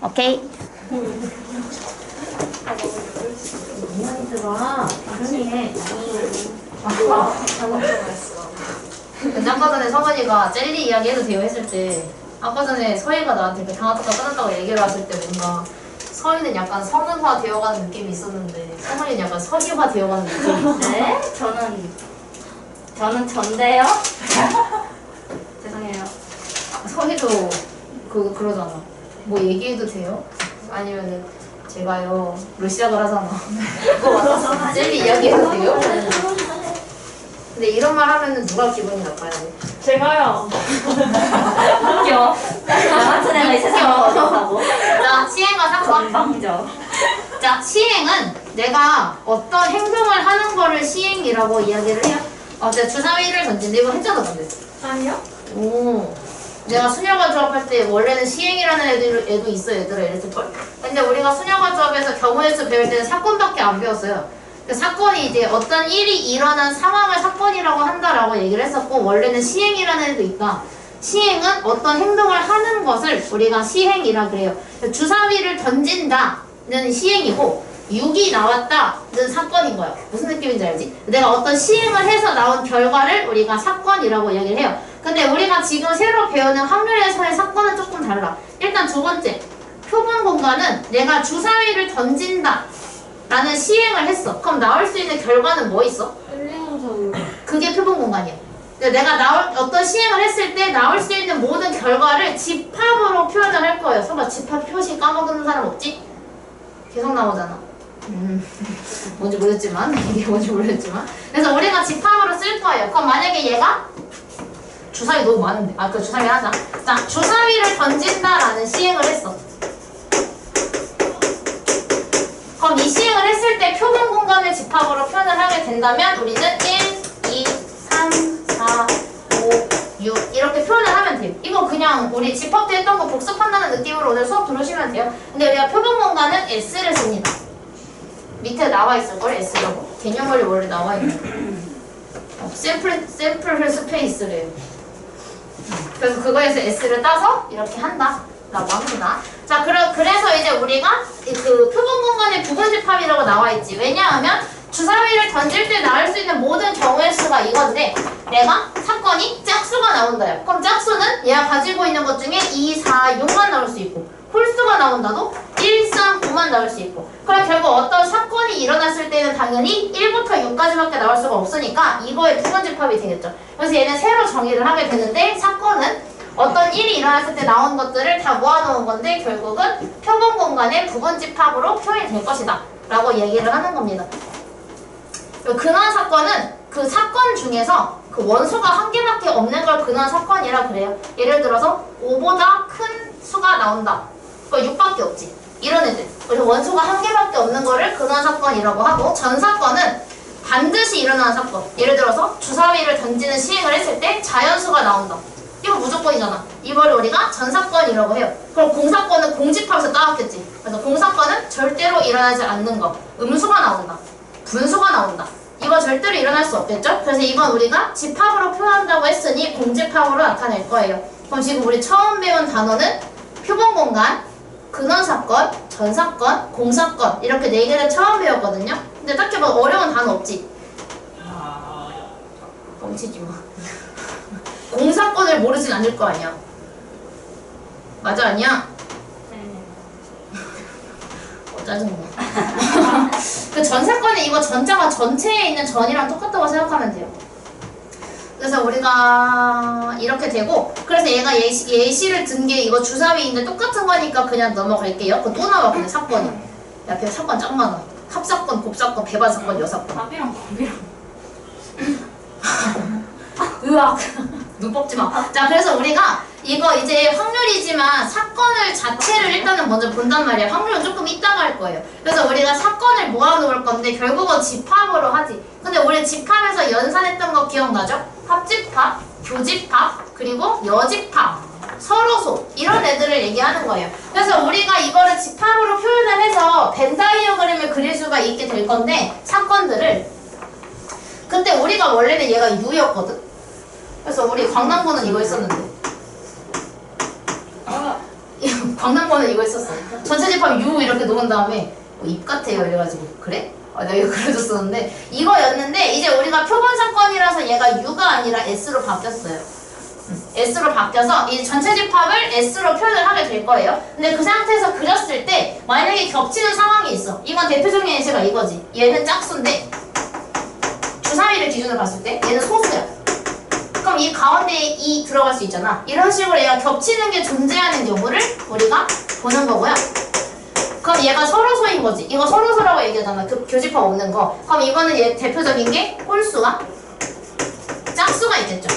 오케이. 이현이들아 조용히 해. 근데 아까 전에 서건이가 젤리 이야기 해도 돼요 했을 때 아까 전에 서희가 나한테 그 방학학과 끝났다고 얘기를 했을 때 뭔가 서희는 약간 성은화 되어가는 느낌이 있었는데 서건이는 약간 서희화 되어가는 느낌이 네? 저는 전데요? 죄송해요. 서희도 그러잖아. 뭐 얘기해도 돼요? 아니면은 제가요 로 시작을 하잖아. 그거 맞았어. 젤리 이야기 해도 돼요? 근데 이런 말 하면은 누가 기분이 나빠요? 제가요. 웃겨. 나 같은 애가 이 세상에 어디다고? 자, 시행과 사건. 건방져. 자, 시행은 내가 어떤 행동을 하는 거를 시행이라고 이야기를 해요. 제가 주사위를 던진데 이거 했잖아, 근데. 아니요? 오. 내가 수녀관 조합할 때 원래는 시행이라는 애도 있어, 얘들아, 이랬을걸? 근데 우리가 수녀관 조합에서 경우의 수 배울 때는 사건밖에 안 배웠어요. 그 사건이 이제 어떤 일이 일어난 상황을 사건이라고 한다라고 얘기를 했었고, 원래는 시행이라는 애도 있다. 시행은 어떤 행동을 하는 것을 우리가 시행이라 그래요. 주사위를 던진다는 시행이고 6이 나왔다는 사건인 거야. 무슨 느낌인지 알지? 내가 어떤 시행을 해서 나온 결과를 우리가 사건이라고 얘기를 해요. 근데 우리가 지금 새로 배우는 확률에서의 사건은 조금 달라. 일단 두 번째, 표본 공간은 내가 주사위를 던진다 라는 시행을 했어. 그럼 나올 수 있는 결과는 뭐 있어? 그게 표본 공간이야. 내가 어떤 시행을 했을 때 나올 수 있는 모든 결과를 집합으로 표현을 할 거예요. 설마 집합 표시 까먹는 사람 없지? 계속 나오잖아. 뭔지 모르겠지만 이게 뭔지 모르겠지만 그래서 우리가 집합으로 쓸 거예요. 그럼 만약에 얘가 주사위 너무 많은데 그 주사위 하자. 자, 주사위를 던진다라는 시행을 했어. 그럼 이 시행을 했을 때 표본 공간을 집합으로 표현을 하게 된다면 우리는 1, 2, 3, 4, 5, 6 이렇게 표현을 하면 돼요. 이거 그냥 우리 집합 때 했던 거 복습한다는 느낌으로 오늘 수업 들으시면 돼요. 근데 우리가 표본 공간은 S를 씁니다. 밑에 나와 있을걸? S라고. 개념원리 원래 나와 있는 샘플 스페이스래요. 그래서 그거에서 S를 따서 이렇게 한다 라고 합니다. 자, 그래서 이제 우리가 그 표본 공간의 부분 집합이라고 나와 있지. 왜냐하면 주사위를 던질 때 나올 수 있는 모든 경우의 수가 이건데 내가 사건이 짝수가 나온다요. 그럼 짝수는 얘가 가지고 있는 것 중에 2, 4, 6만 나올 수 있고 홀수가 나온다도 1, 3, 5만 나올 수 있고 그럼 결국 어떤 사건이 일어났을 때는 당연히 1부터 6까지밖에 나올 수가 없으니까 이거의 부분 집합이 되겠죠. 그래서 얘는 새로 정의를 하게 되는데 사건은 어떤 일이 일어났을 때 나온 것들을 다 모아놓은 건데 결국은 표본 공간의 부분 집합으로 표현이 될 것이다 라고 얘기를 하는 겁니다. 근원 사건은 그 사건 중에서 그 원수가 한 개밖에 없는 걸 근원 사건이라 그래요. 예를 들어서 5보다 큰 수가 나온다. 그럼 6밖에 없지. 이런 애들. 그래서 원수가 한 개밖에 없는 거를 근원 사건이라고 하고 전 사건은 반드시 일어나는 사건. 예를 들어서 주사위를 던지는 시행을 했을 때 자연수가 나온다. 이거 무조건이잖아. 이거를 우리가 전사건이라고 해요. 그럼 공사건은 공집합에서 따왔겠지. 그래서 공사건은 절대로 일어나지 않는 거. 음수가 나온다. 분수가 나온다. 이거 절대로 일어날 수 없겠죠? 그래서 이건 우리가 집합으로 표현한다고 했으니 공집합으로 나타낼 거예요. 그럼 지금 우리 처음 배운 단어는 표본 공간, 근원사건, 전사건, 공사건 이렇게 4개를 처음 배웠거든요. 근데 딱히 뭐 어려운 단어 없지? 뻥치지 마. 공사건을 모르진 않을 거 아니야. 맞아, 아니야? 짜증나. 그 전사건에 이거 전자가 전체에 있는 전이랑 똑같다고 생각하면 돼요. 그래서 우리가 이렇게 되고 그래서 얘가 예시를 든 게 이거 주사위인데 똑같은 거니까 그냥 넘어갈게요. 그거 또 나와 근데 사건이. 야, 걔 사건 짱 많아. 합사건, 곱사건, 배반사건, 여사건. 밥이랑 밥이랑. 으악. 눈 뽑지 마. 자, 그래서 우리가 이거 이제 확률이지만 사건을 자체를 일단은 먼저 본단 말이야. 확률은 조금 이따가 할 거예요. 그래서 우리가 사건을 모아놓을 건데 결국은 집합으로 하지. 근데 우리 집합에서 연산했던 거 기억나죠? 합집합, 교집합, 그리고 여집합, 서로소 이런 애들을 얘기하는 거예요. 그래서 우리가 이거를 집합으로 표현을 해서 벤 다이어그램을 그릴 수가 있게 될 건데 사건들을 근데 우리가 원래는 얘가 U였거든? 그래서 우리 광남고는 이거 했었는데 강남권은 이거 했었어. 전체 집합 U 이렇게 놓은 다음에 입 같아요 이래가지고 그래? 내가 이거 그려줬었는데 이거였는데 이제 우리가 표본 사건이라서 얘가 U가 아니라 S로 바뀌었어요. S로 바뀌어서 이 전체 집합을 S로 표현을 하게 될 거예요. 근데 그 상태에서 그렸을 때 만약에 겹치는 상황이 있어. 이건 대표적인 예시가 이거지. 얘는 짝수인데 주사위를 기준으로 봤을 때 얘는 소수야. 그럼 이 가운데에 이 들어갈 수 있잖아. 이런 식으로 얘가 겹치는 게 존재하는 여부를 우리가 보는 거고요. 그럼 얘가 서로소인 거지. 이거 서로소라고 얘기하잖아. 그 교집합 없는 거. 그럼 이거는 얘 대표적인 게 홀수가 짝수가 있겠죠.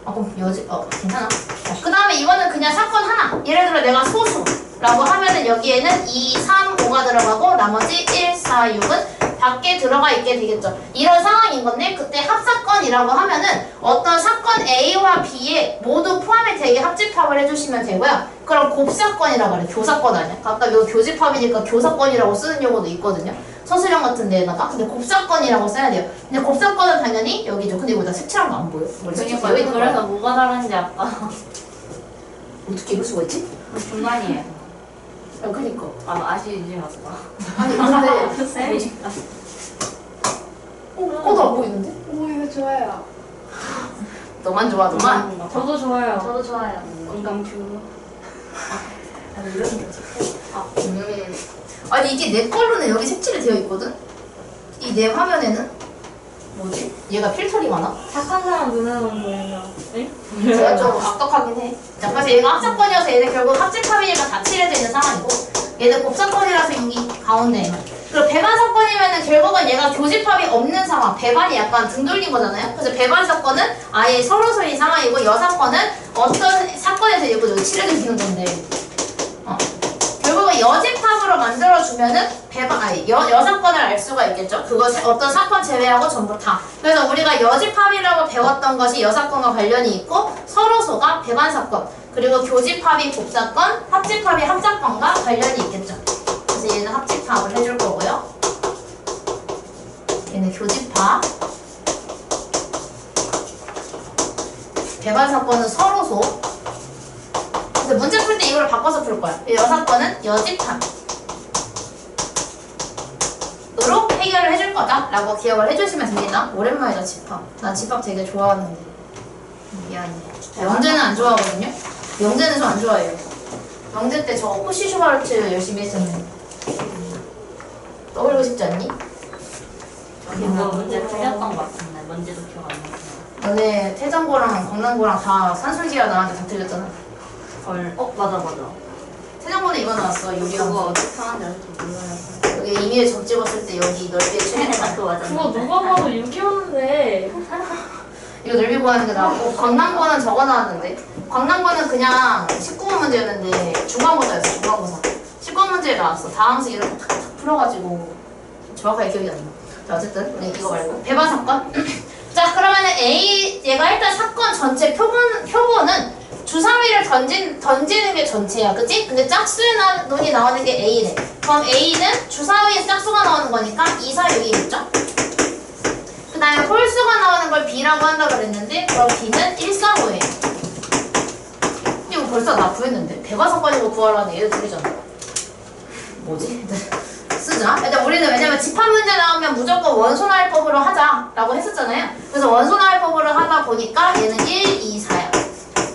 그럼 괜찮아. 그 다음에 이거는 그냥 사건 하나. 예를 들어 내가 소수라고 하면은 여기에는 2, 3, 5가 들어가고 나머지 1, 4, 6은 밖에 들어가 있게 되겠죠. 이런 상황인 건데 그때 합사건이라고 하면은 어떤 사건 A와 B에 모두 포함이 되게 합집합을 해주시면 되고요. 그럼 곱사건이라고 그래. 교사건 아니야. 아까 이거 교집합이니까 교사건이라고 쓰는 경우도 있거든요. 서술형 같은 데에다가. 근데 곱사건이라고 써야 돼요. 근데 곱사건은 당연히 여기죠. 근데 이거 나 색칠한 거 안 보여. 그러니까 그래서 뭐가 다른지 아까 어떻게 이럴 수가 있지? 중간이에요. 그니까. 아시지 맞다. 아니 근데 쌤이 나 안 보이는데? 오 이거 좋아요. 너만 좋아 너만. 저도 좋아요. 저도 좋아요. 건강주. 아니 이게 내 걸로는 여기 색칠이 되어 있거든? 이 내 화면에는 뭐지? 얘가 필터링 하나? 착한 사람 눈에는 보여요. 네? 제가 좀 악덕하긴 해. 자, 그래서 얘가 합사건이어서 얘는 결국 합집합이니까 다 칠해져 있는 상황이고 얘는 곱사건이라서 여기 가운데에만. 그리고 배반 사건이면은 결국은 얘가 교집합이 없는 상황, 배반이 약간 등 돌린 거잖아요. 그래서 배반 사건은 아예 서로서인 상황이고 여사건은 어떤 사건에서 이거 칠해지는 건데 결국은 여집합으로 만들어주면은 여사건을 알 수가 있겠죠. 그거 어떤 사건 제외하고 전부 다. 그래서 우리가 여집합이라고 배웠던 것이 여사건과 관련이 있고 서로소가 배반사건 그리고 교집합이 곱사건, 합집합이 합사건과 관련이 있겠죠. 그래서 얘는 합집합을 해줄 거고요. 얘는 교집합. 배반사건은 서로소. 그래서 문제 풀 때 이걸 바꿔서 풀 거야. 여사건은 여집합. 으로 해결을 해줄 거다 라고 기억을 해주시면 됩니다. 오랜만이다 집합. 나 집합 되게 좋아하는데 미안해. 영재는 안 좋아하거든요. 영재는 저 안 좋아해요. 영재 때 저 푸시 슈바르트 열심히 했었는데 떠올리고 싶지 않니? 이거 문제 틀렸던 것 같은데 뭔지도 기억 안 나요. 너네 태장고랑 광남고랑 다 산술기라 나한테 다 틀렸잖아. 헐. 맞아. 태장고는 이거 나왔어. 요리한 그거 거. 어떻게 하는지 아직도 몰라요. 여기 이미에 점 찍었을 때 여기 넓이에 최대한 또 맞아. 그거 누가 봐도 6이었는데. 이거 넓이 구하는 게 나왔고 광남고는 저거 나왔는데 광남고는 그냥 19번 문제였는데 중간고사였어. 중간고사 19번 문제에 나왔어. 다항식 이렇게 탁탁 풀어가지고 정확하게 기억이 안 나. 자 어쨌든 우리 이거 말고 배반 사건. 자 그러면은 얘가 일단 사건 전체 표본은 주사위를 던지는 게 전체야, 그치? 근데 짝수의 논이 나오는 게 A래. 그럼 A는 주사위에 짝수가 나오는 거니까 2, 4, 6이겠죠? 그 다음에 홀수가 나오는 걸 B라고 한다 그랬는데 그럼 B는 1, 4, 5예요. 이거 벌써 나 구했는데 배반사건이고 구하라는 얘들 둘이잖아. 뭐지? 쓰자. 일단 우리는 왜냐면 집합 문제 나오면 무조건 원소나이법으로 하자라고 했었잖아요. 그래서 원소나이법으로 하다 보니까 얘는 1, 2, 4야.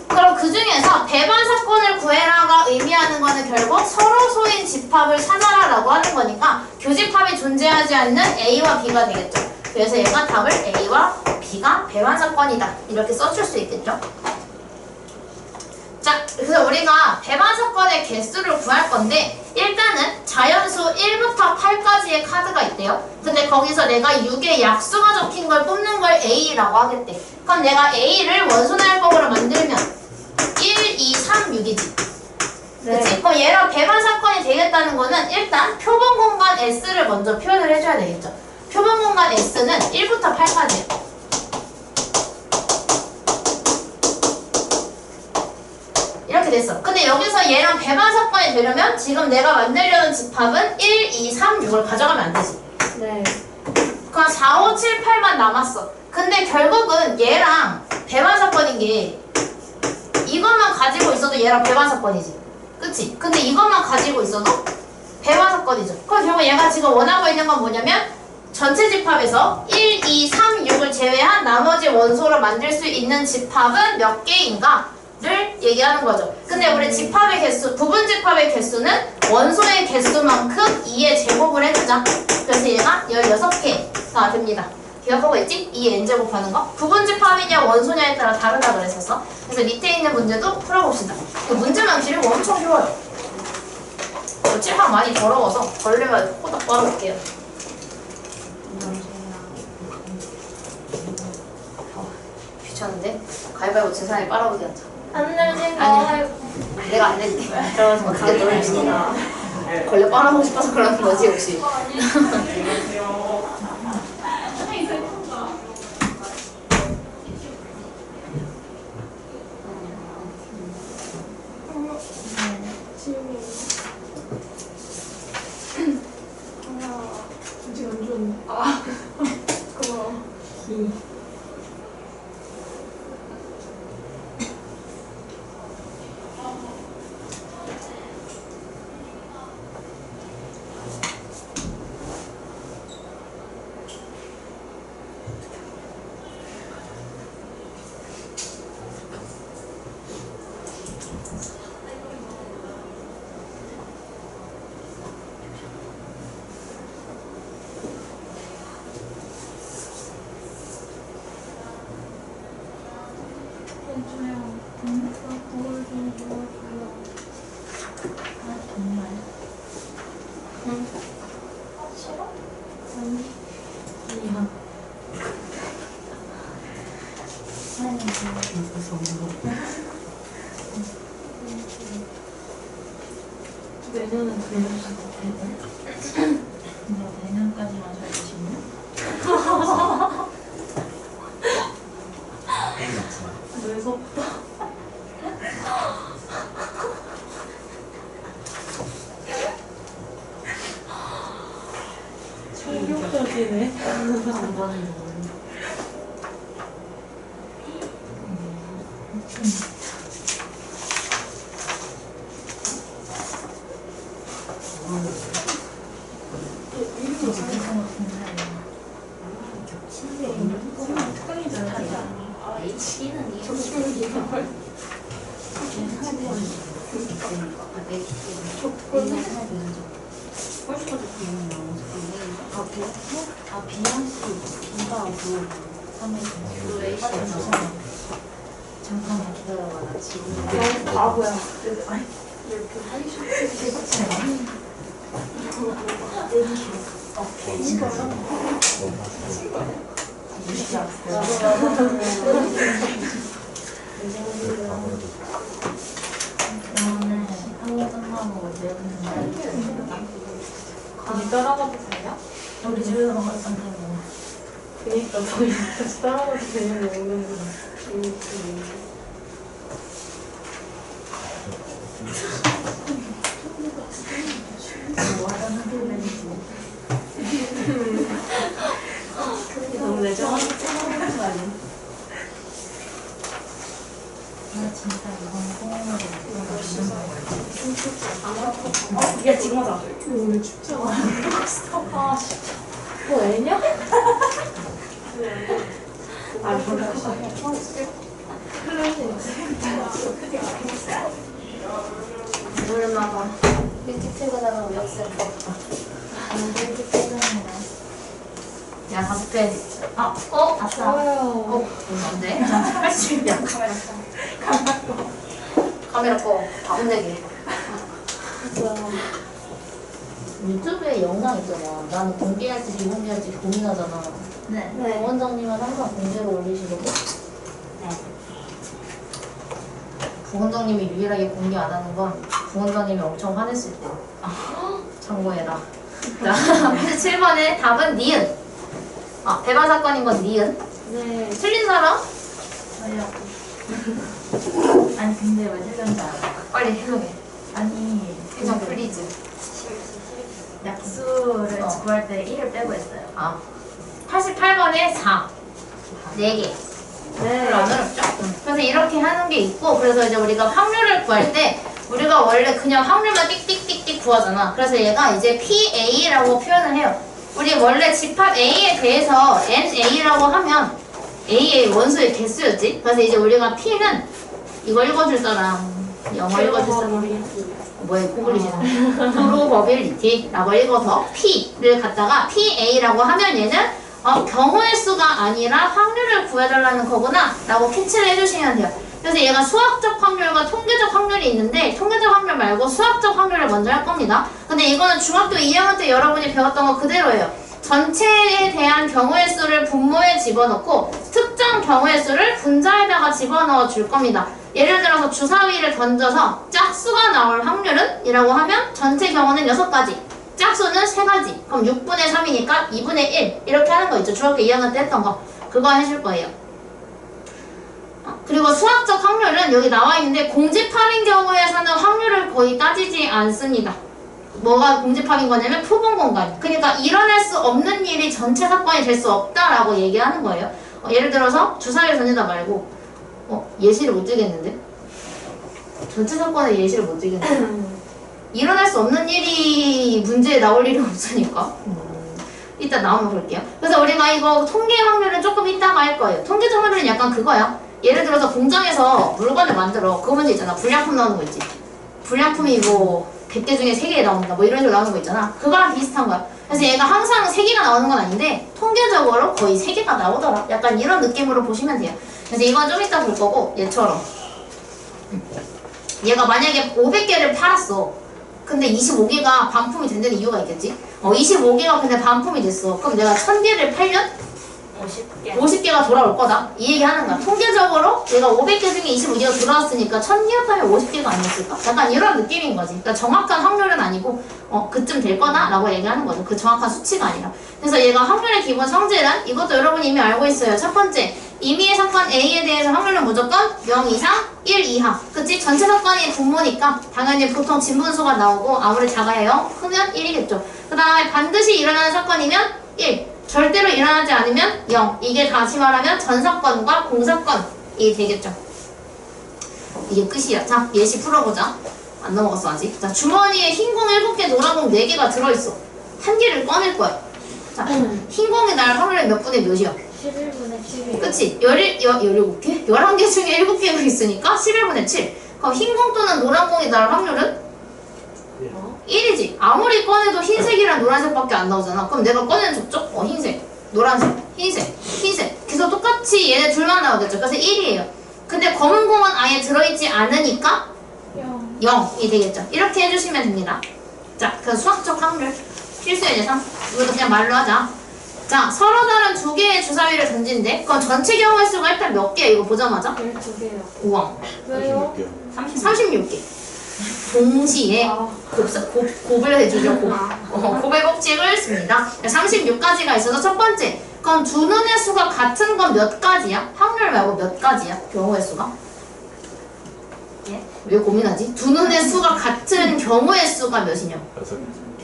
그럼 그 중에서 배반 사건을 구해라가 의미하는 거는 결국 서로소인 집합을 찾아라라고 하는 거니까 교집합이 존재하지 않는 A와 B가 되겠죠. 그래서 얘가 답을 A와 B가 배반 사건이다 이렇게 써줄 수 있겠죠. 자, 그래서 우리가 배반 사건의 개수를 구할 건데 일단은 자연수 1부터 8까지의 카드가 있대요. 근데 거기서 내가 6의 약수가 적힌 걸 뽑는 걸 A라고 하겠대. 그럼 내가 A를 원소나이법으로 만들면 1, 2, 3, 6이지. 네. 그치? 그럼 얘랑 배반 사건이 되겠다는 거는 일단 표본 공간 S를 먼저 표현을 해줘야 되겠죠. 표본 공간 S는 1부터 8까지예요. 이렇게 됐어. 근데 여기서 얘랑 배반 사건이 되려면 지금 내가 만들려는 집합은 1, 2, 3, 6을 가져가면 안 되지. 네. 그럼 4, 5, 7, 8만 남았어. 근데 결국은 얘랑 배반 사건인 게 이것만 가지고 있어도 얘랑 배반 사건이지. 그치? 근데 이것만 가지고 있어도 배화 사건이죠. 그럼 결국 얘가 지금 원하고 있는 건 뭐냐면 전체 집합에서 1, 2, 3, 6을 제외한 나머지 원소를 만들 수 있는 집합은 몇 개인가를 얘기하는 거죠. 근데 우리 집합의 개수, 부분 집합의 개수는 원소의 개수만큼 2의 제곱을 해주자. 그래서 얘가 16개가 됩니다. 기억하고 있지? 2의 n제곱하는 거. 부분 집합이냐 원소냐에 따라 다르다 그랬었어. 그래서 밑에 있는 문제도 풀어봅시다. 문제만 기르고 엄청 쉬워요. 칠판 많이 더러워서 걸레만 호닥 빨아볼게요. 귀찮은데? 가위바위보 진 사람이 빨아보기 하자. 안 내면 아니, 내가 안 낼게. 그러면 그게 너를 주니까. 걸레 빨아보고 싶어서 그러는 거지, 혹시? 지금 안 좋은데. 아, 고마워. 내년은 내년까지 내년까지만 잘 되시면 무섭다. 충격적이네. 잠깐만 기다려봐. 나 지금 너무 바보야. 아니, 이렇게 하기 싫지. 그러면은 학원 끝나고 내일은 같이 따라가도 돼요? 우리 집에서 먹을 건데 그니까 저희 같이 따라가도 되는 거는 너무 내정하게 생각하는 거 아니야? 나 진짜 이건 꽁으로 야 지금 하자. 오늘 춥잖아. 아 진짜. 뭐 애냐? 아 몰라. 얼마가 일찍 퇴근하면 역습 없다. 일찍 퇴근이네. 야, 5배. 아싸. 뭔데? 80이야. 카메라 꺼. 다 혼내게. 유튜브에 영상 있잖아. 나는 공개할지 비공개할지 고민하잖아. 네. 부원장님은 항상 공개로 올리시거든? 네. 부원장님이 유일하게 공개 안 하는 건 부원장님이 엄청 화냈을 때. 참고해라. 자, 7번의 답은 니은. 배반 사건인 건 니은. 네. 틀린 사람? 저요. 아니 근데 왜 틀렸는지 알아? 빨리 해명해. 아니 해명 플리즈. 약수를 구할 때 1을 빼고 했어요. 88번에 4. 4개. 별로 안 어렵죠? 그래서 이렇게 하는 게 있고, 그래서 이제 우리가 확률을 구할 때 우리가 원래 그냥 확률만 띡띡띡띡 구하잖아. 그래서 얘가 이제 PA라고 표현을 해요. 우리 원래 집합 A에 대해서 NA라고 하면 A의 원소의 개수였지. 그래서 이제 우리가 P는 이거 읽어줄 사람, 영어 읽어줄 사람. 뭐에 구글리시나? 프로버빌리티라고 읽어서 P를 갖다가 PA라고 하면 얘는 경우의 수가 아니라 확률을 구해달라는 거구나 라고 캐치를 해주시면 돼요. 그래서 얘가 수학적 확률과 통계적 확률이 있는데 통계적 확률 말고 수학적 확률을 먼저 할 겁니다. 근데 이거는 중학교 2학년 때 여러분이 배웠던 거 그대로예요. 전체에 대한 경우의 수를 분모에 집어넣고 특정 경우의 수를 분자에다가 집어넣어 줄 겁니다. 예를 들어서 주사위를 던져서 짝수가 나올 확률은? 이라고 하면 전체 경우는 6가지, 짝수는 3가지. 그럼 6분의 3이니까 2분의 1 이렇게 하는 거 있죠. 중학교 2학년 때 했던 거. 그거 해줄 거예요. 그리고 수학적 확률은 여기 나와 있는데 공집합인 경우에서는 확률을 거의 따지지 않습니다. 뭐가 공집합인 거냐면 표본 공간. 그러니까 일어날 수 없는 일이 전체 사건이 될 수 없다라고 얘기하는 거예요. 예를 들어서 주사위를 던지다 말고 예시를 못 들겠는데? 전체 사건의 예시를 못 들겠는데? 일어날 수 없는 일이 문제에 나올 일이 없으니까 이따 나오면 볼게요. 그래서 우리가 이거 통계 확률은 조금 이따가 할 거예요. 통계적 확률은 약간 그거야. 예를 들어서 공장에서 물건을 만들어. 그거 문제 있잖아. 불량품 나오는 거 있지. 불량품이 뭐 100개 중에 3개 나온다. 뭐 이런 식으로 나오는 거 있잖아. 그거랑 비슷한 거야. 그래서 얘가 항상 3개가 나오는 건 아닌데 통계적으로 거의 3개가 나오더라. 약간 이런 느낌으로 보시면 돼요. 그래서 이건 좀 이따 볼 거고 얘처럼 얘가 만약에 500개를 팔았어. 근데 25개가 반품이 된다는 이유가 있겠지? 25개가 근데 반품이 됐어. 그럼 내가 1000개를 팔면 50개가 돌아올 거다. 이 얘기 하는 거야. 통계적으로 얘가 500개 중에 25개가 돌아왔으니까 1000개였다면 50개가 아니었을까? 약간 이런 느낌인 거지. 그러니까 정확한 확률은 아니고 그쯤 될 거다 라고 얘기하는 거죠. 그 정확한 수치가 아니라. 그래서 얘가 확률의 기본 성질은 이것도 여러분이 이미 알고 있어요. 첫 번째, 임의의 사건 A에 대해서 확률은 무조건 0 이상 1 이하. 그치? 전체 사건이 분모니까 당연히 보통 진분수가 나오고 아무리 작아야 0, 크면 1이겠죠. 그 다음에 반드시 일어나는 사건이면 1. 절대로 일어나지 않으면 0. 이게 다시 말하면 전사건과 공사건이 되겠죠. 이게 끝이야. 자, 예시 풀어보자. 안 넘어갔어 아직. 자, 주머니에 흰 공 7개, 노란 공 4개가 들어있어. 한 개를 꺼낼 거야. 자, 흰 공이 날 확률이 몇 분의 몇이야? 11분의 7이요. 그치? 17개? 11개 중에 7개가 있으니까 11분의 7. 그럼 흰 공 또는 노란 공이 날 확률은? 1이지. 아무리 꺼내도 흰색이랑 노란색밖에 안 나오잖아. 그럼 내가 꺼내는 저쪽? 흰색, 노란색, 흰색, 흰색. 그래서 똑같이 얘네 둘만 나오겠죠. 그래서 1이에요. 근데 검은 공은 아예 들어있지 않으니까 0이 되겠죠. 이렇게 해주시면 됩니다. 자, 그 수학적 확률 필수의 예상. 이것도 그냥 말로 하자. 자, 서로 다른 2개의 주사위를 던진대. 그럼 전체 경우의 수가 일단 몇 개야? 이거 보자마자? 12개요. 우와. 왜요? 36개. 동시에 곱을 해주죠. 곱의 법칙을 씁니다. 36가지가 있어서 첫 번째, 그럼 두 눈의 수가 같은 건 몇 가지야? 확률 말고 몇 가지야? 경우의 수가? 예? 왜 고민하지? 두 눈의 수가 같은 경우의 수가 몇이냐?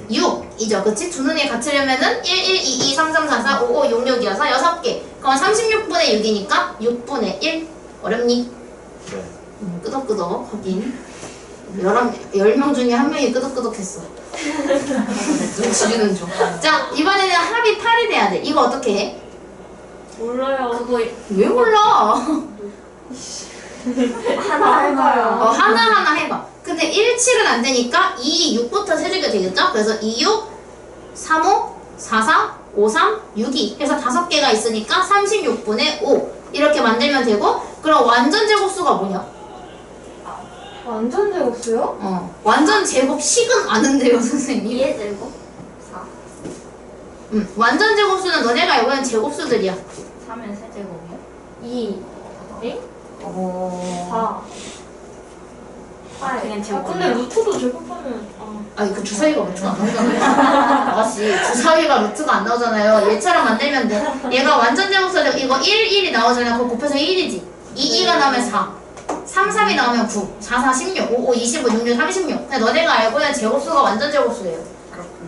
6이죠. 그치? 두 눈이 같으려면은 1, 1, 2, 2, 3, 3, 4, 4, 5, 5, 6, 6이어서 6개. 그럼 36분의 6이니까 6분의 1. 어렵니? 네. 끄덕끄덕 하긴. 10명 중에 한 명이 끄덕끄덕했어. 눈치주는 중. 자, 이번에는 합이 8이 돼야 돼. 이거 어떻게 해? 몰라요. 그거 왜 몰라? 하나 해봐요. 하나하나 해봐. 근데 1, 7은 안 되니까 2, 6부터 세주게 되겠죠? 그래서 2, 6, 3, 5, 4, 4, 5, 3, 6이 해서 5개가 있으니까 36분의 5 이렇게 만들면 되고, 그럼 완전 제곱수가 뭐냐? 완전 제곱수요? 완전 제곱식은 아는데요, 선생님. 2의 제곱 4. 완전 제곱수는 너네가 이번엔 제곱수들이야. 3의 세제곱이요? 2. 에? 4. 8. 그냥 근데 제곱이요? 루트도 제곱하면 아니 그 주사위가 루트가 안 나오잖아요. 아가씨 주사위가 루트가 안 나오잖아요. 얘처럼 만들면 돼. 얘가 완전 제곱수는 이거 1, 1이 나오잖아요. 그거 곱해서 1이지. 2, 2가 나오면 4. 3, 3이 나오면 9. 4, 4, 16. 5, 5, 25, 6, 6, 36. 근데 너네가 알고 있는 제곱수가 완전 제곱수예요.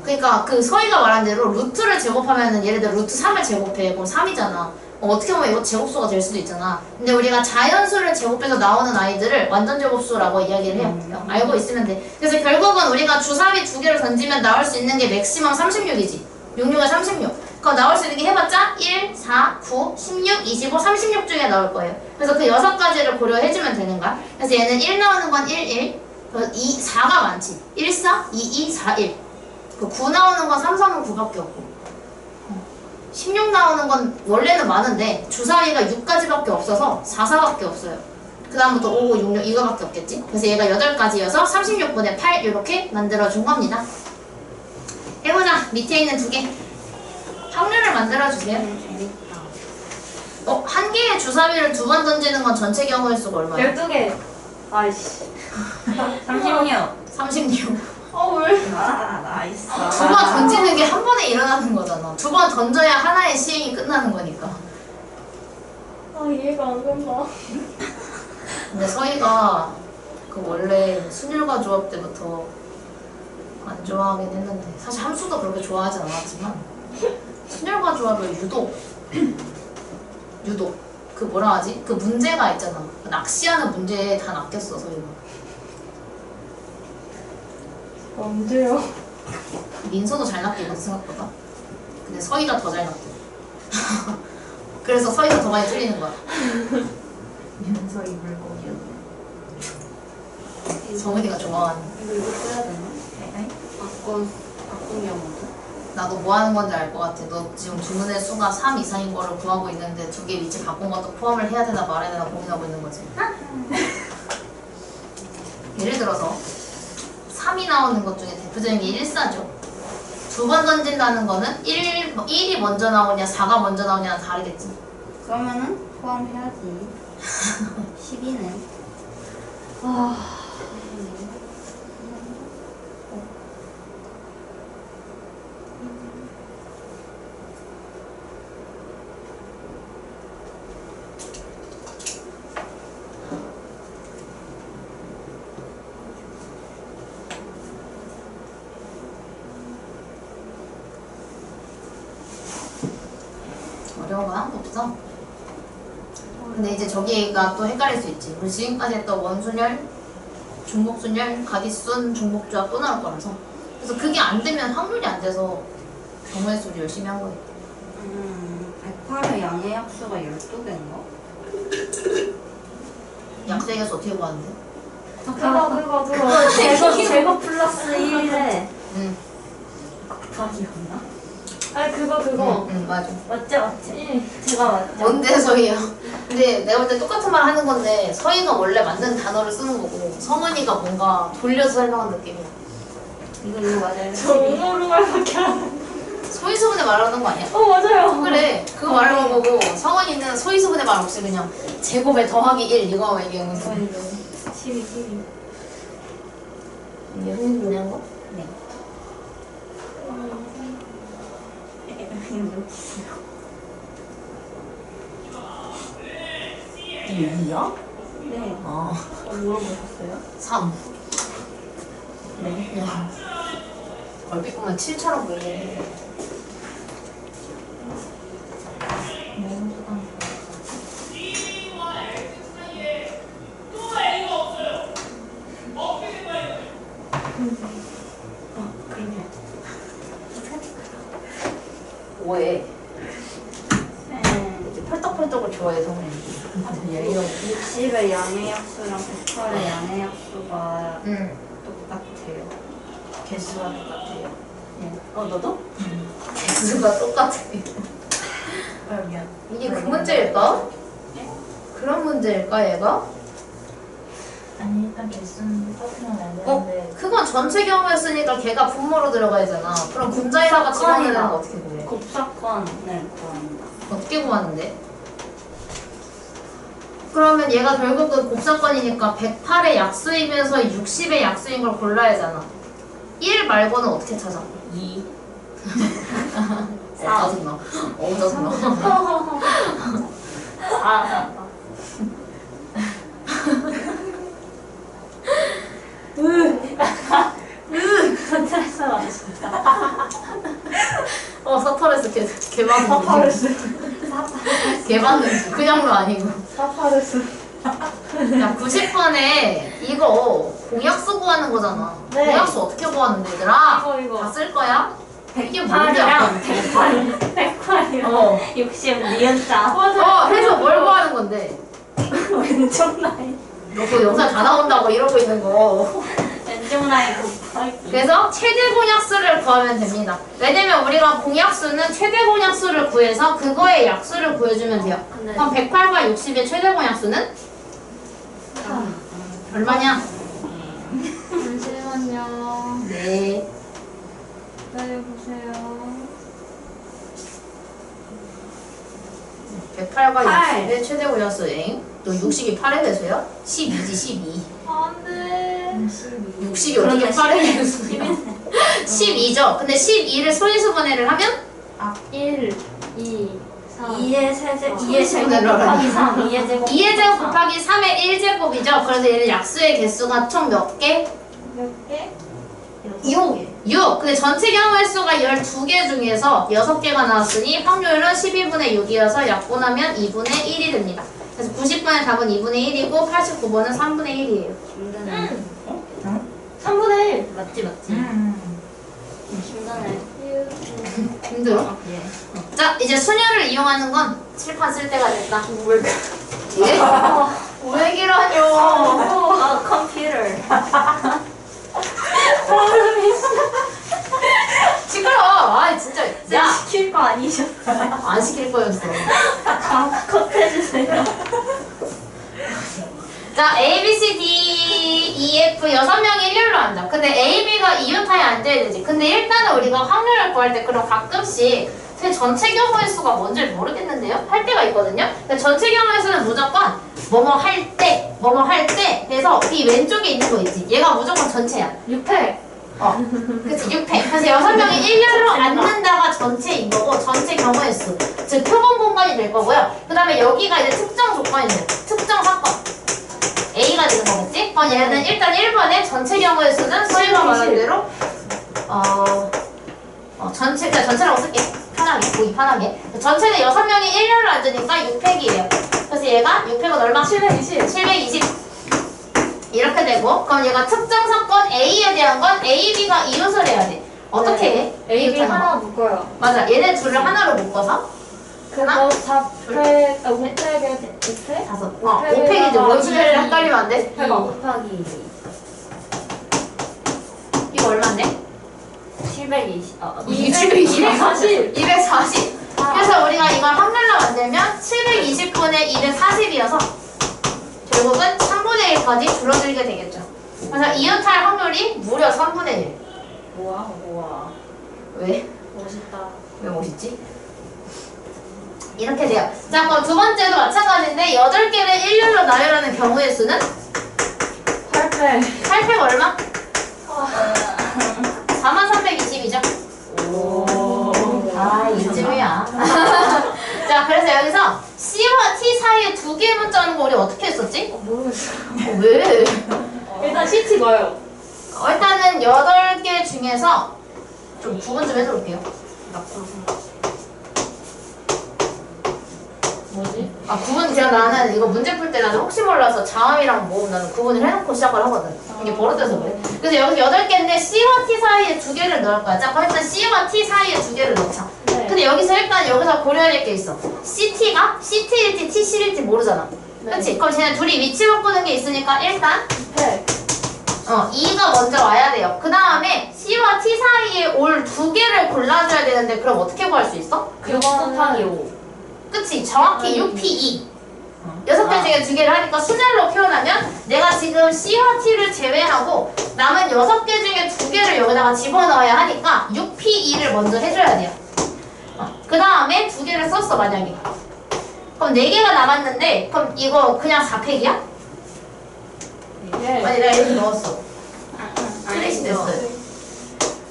그러니까 그 서희가 말한 대로 루트를 제곱하면은 예를 들어 루트 3을 제곱해. 그럼 3이잖아. 어떻게 보면 이거 제곱수가 될 수도 있잖아. 근데 우리가 자연수를 제곱해서 나오는 아이들을 완전 제곱수라고 이야기를 해요. 알고 있으면 돼. 그래서 결국은 우리가 주사위 두 개를 던지면 나올 수 있는 게 맥시멈 36이지. 66에 36. 그럼 나올 수 있는 게 해봤자 1, 4, 9, 16, 25, 36 중에 나올 거예요. 그래서 그 6가지를 고려해주면 되는 거야. 그래서 얘는 1 나오는 건 1, 1. 2, 4가 많지. 1, 4, 2, 2, 4, 1. 그 9 나오는 건 3, 3은 9밖에 없고. 16 나오는 건 원래는 많은데 주사위가 6가지밖에 없어서 4, 4밖에 없어요. 그 다음부터 5, 5, 6, 6 이거밖에 없겠지? 그래서 얘가 8가지여서 36분의 8 이렇게 만들어준 겁니다. 해보자. 밑에 있는 두 개. 확률을 만들어주세요. 한 개의 주사위를 2번 던지는 건 전체 경우의 수가 얼마야? 12개. 아이씨. 36. 36. 왜? 나이스. 2번 던지는 게 한 번에 일어나는 거잖아. 2번 던져야 하나의 시행이 끝나는 거니까. 이해가 안 된다. 근데 서희가 그 원래 순율과 조합 때부터 안 좋아하긴 했는데 사실 함수도 그렇게 좋아하진 않았지만 순율과 조합을 유독 그 뭐라 하지? 그 문제가 있잖아. 그 낚시하는 문제에 다 낚였어 서희가. 언제요? 민서도 잘 낚이거든 생각보다. 근데 서희가 더 잘 낚여. 그래서 서희가 더 많이 틀리는 거야. 민서이 물고기. 정은이가 좋아하는. 이거 써야 되나? 네. 바꾼 경우도? 나도 뭐 하는 건지 알 것 같아. 너 지금 주문의 수가 3 이상인 거를 구하고 있는데 두 개 위치 바꾼 것도 포함을 해야 되나 말아야 되나 고민하고 있는 거지. 예를 들어서 3이 나오는 것 중에 대표적인 게 1사죠. 2번 던진다는 거는 1이 먼저 나오냐 4가 먼저 나오냐는 다르겠지. 그러면은 포함해야지. 10이네. 어려운 건 하나도 없어. 근데 이제 저기가 또 헷갈릴 수 있지. 우리 지금까지 했던 원순열, 중복순열, 가기순, 중복조합 또 나올 거라서. 그래서 그게 안 되면 확률이 안 돼서 경우의 수를 열심히 한 거예요. 108의 양의 약수가 12개인가? 약세계에서 어떻게 구하는데? 그거. 제곱 플러스 1에 응. 곱하기였나? 그거. 응, 맞아. 맞지? 제가 맞죠? 뭔데 서희야? 근데 내가 볼 때 똑같은 말 하는 건데 서희가 원래 만든 단어를 쓰는 거고 성은이가 뭔가 돌려서 설명한 느낌이야. 이거 맞아요. 저 오모르말밖에 안 해. 소희수분의 말하는 거 아니야? 맞아요. 그래 그거 말하는 거고 성은이는 소희수분의 말 없이 그냥 제곱에 더하기 1 이거 얘기하는 거. 12. 이게 소희수분의 한 거? 네. 이게 2야? 네. 아 물어보셨어요? 3. 네. 야 얼핏 보면 7처럼 보이네. 뭐해? 이렇게 펄떡펄떡을 좋아해 성훈이. 60의 양의 약수랑 108의 양의 약수가 응. 똑같아요. 개수가 똑같아요. 네. 너도? 개수가 똑같아요. 미안. 이게 그 문제일까? 그런 문제일까 얘가? 아니 일단 개수는 똑같으면 안 되는데 그건 전체 경우에 쓰니까 걔가 분모로 들어가야잖아. 그럼 분자에다가 집어넣는 거 어떻게 구해? 곱사건을 구합니다. 어떻게 구하는데? 그러면 얘가 결국은 곱사건이니까 108의 약수이면서 60의 약수인 걸 골라야 하잖아. 1 말고는 어떻게 찾아? 2 짜증나. 짜증나. 스트레스 받으셨다. 서터레스 개망. 파파레스. 개방금 그냥도 아니고. 사파르스. 야 90번에 이거 공약수 구하는 거잖아. 네. 공약수 어떻게 구하는데 얘들아? 이거. 다 쓸 거야? 이게 108이랑 108이랑 어. 60 니은자. 해서 뭘 구하는 건데? 왼쪽 라인. 너 그 영상 다 나온다고 이러고 있는 거. 왼쪽 라인 곱하기. 그래서 최대 공약수를 구하면 됩니다. 왜냐면 우리가 공약수는 최대 공약수를 구해서 그거의 약수를 구해주면 돼요. 네. 그럼 108과 60의 최대 공약수는? 얼마냐? 잠시만요. 네. 기다려보세요. 108과 8. 60의 최대 공약수행. 너 60이 8의 배수야? 12지 12. 안 돼. 60이 어떻게 8의 배수야? 12죠. 근데 12를 소인수분해를 하면? 1, 2, 3. 2의 세제 2의 제곱 손으로 곱하기 3. 2의 제곱 2의 제곱 곱하기 3의 1제곱이죠. 그래서 얘는 약수의 개수가 총 몇 개? 몇 개? 6. 6. 근데 전체 경우의 수가 12개 중에서 6개가 나왔으니 확률은 12분의 6이어서 약분하면 2분의 1이 됩니다. 그래서 90번의 답은 2분의 1이고 89번은 3분의 1이에요. 힘드네. 3분의 1. 맞지. 힘드네. 힘들어? 예. 자, 이제 순열을 이용하는 건 칠판 쓸 때가 됐다. 왜? 예? 왜 이러뇨? 아 컴퓨터. 시끄러워. 아 진짜. 야, 시킬 거 아니셨어요? 안 시킬 거였어. 컷 해주세요. 자, A, B, C, D, E, F 6명이 일렬로 앉아. 근데 A, B가 이윤타에 앉아야 되지. 근데 일단은 우리가 확률을 구할 때 그럼 가끔씩 제 전체 경우의 수가 뭔지 모르겠는데요? 할 때가 있거든요? 근데 전체 경우의 수는 무조건 뭐뭐 할 때, 뭐뭐 할 때 그래서 이 왼쪽에 있는 거 있지? 얘가 무조건 전체야. 6회. 그치, 6회. 그래서 6명이 일렬로 앉는다가 전체인 거고 전체 경우의 수. 즉 표본 공간이 될 거고요. 그 다음에 여기가 이제 특정 조건이 돼요. 특정 사건. A가 되는 거겠지? 그럼 얘는 일단 1번에 전체 경우의 수는 수희가 말한 대로 그러니까 전체라고 쓸게. 편하게, 보기 편하게. 전체는 6명이 일렬로 앉으니까 6팩이에요. 그래서 얘가 6팩은 얼마? 720. 720. 이렇게 되고, 그럼 얘가 특정 사건 A에 대한 건 A, B가 이웃을 해야 돼. 어떻게 해? A, B 이웃하는 하나 거. 묶어요. 맞아. 얘네 둘을 하나로 묶어서 하나? 그래서 4팩, 5팩에 5팩? 다섯. 오팩에다가 5팩이지. 뭔 칠, 수를 헷갈리면 안 돼? 2 곱하기 이거 얼마인데? 720. 240. 240. 그래서 우리가 이걸 확률로 만들면 720분의 240이어서 결국은 3분의 1까지 줄어들게 되겠죠. 그래서 이웃할 확률이 무려 3분의 1. 우와. 왜? 멋있다. 왜 멋있지? 이렇게 돼요. 자, 그럼 두 번째도 마찬가지인데 8개를 일렬로 나열하는 경우의 수는 8팩. 8팩 얼마? 4320이죠? 아, 이쯤이야. 자, 그래서 여기서 C와 T 사이에 두 개의 문자는 거 우리 어떻게 했었지? 모르겠어요. 왜? 일단 CT 넣어요. 일단은 8개 중에서 좀 구분 좀 해볼게요. 뭐지? 구분, 제가 나는 이거 문제 풀 때 나는 혹시 몰라서 자음이랑 모음 나는 구분을 해놓고 시작을 하거든. 이게 버릇돼서 그래. 그래서 여기서 8개인데 C와 T 사이에 두 개를 넣을 거야. 자, 그럼 일단 C와 T 사이에 두 개를 넣자. 네. 근데 여기서 고려해야 될 게 있어. CT가 CT일지 TC일지 모르잖아. 네. 그치? 그럼 쟤네 둘이 위치 바꾸는 게 있으니까 일단 2팩. 2가 먼저 와야 돼요. 그 다음에 C와 T 사이에 올 두 개를 골라줘야 되는데 그럼 어떻게 구할 수 있어? 6 곱하기 5. 그치? 정확히 6P2. 6개 중에 두 개를 하니까 순열로 표현하면 내가 지금 C와 T를 제외하고 남은 6개 중에 두 개를 여기다가 집어넣어야 하니까 6P2를 먼저 해줘야 돼요. 그 다음에 두 개를 썼어, 만약에. 그럼 4개가 남았는데 그럼 이거 그냥 4팩이야? 네. 아니, 내가 이렇게 넣었어. 플래시 됐어요.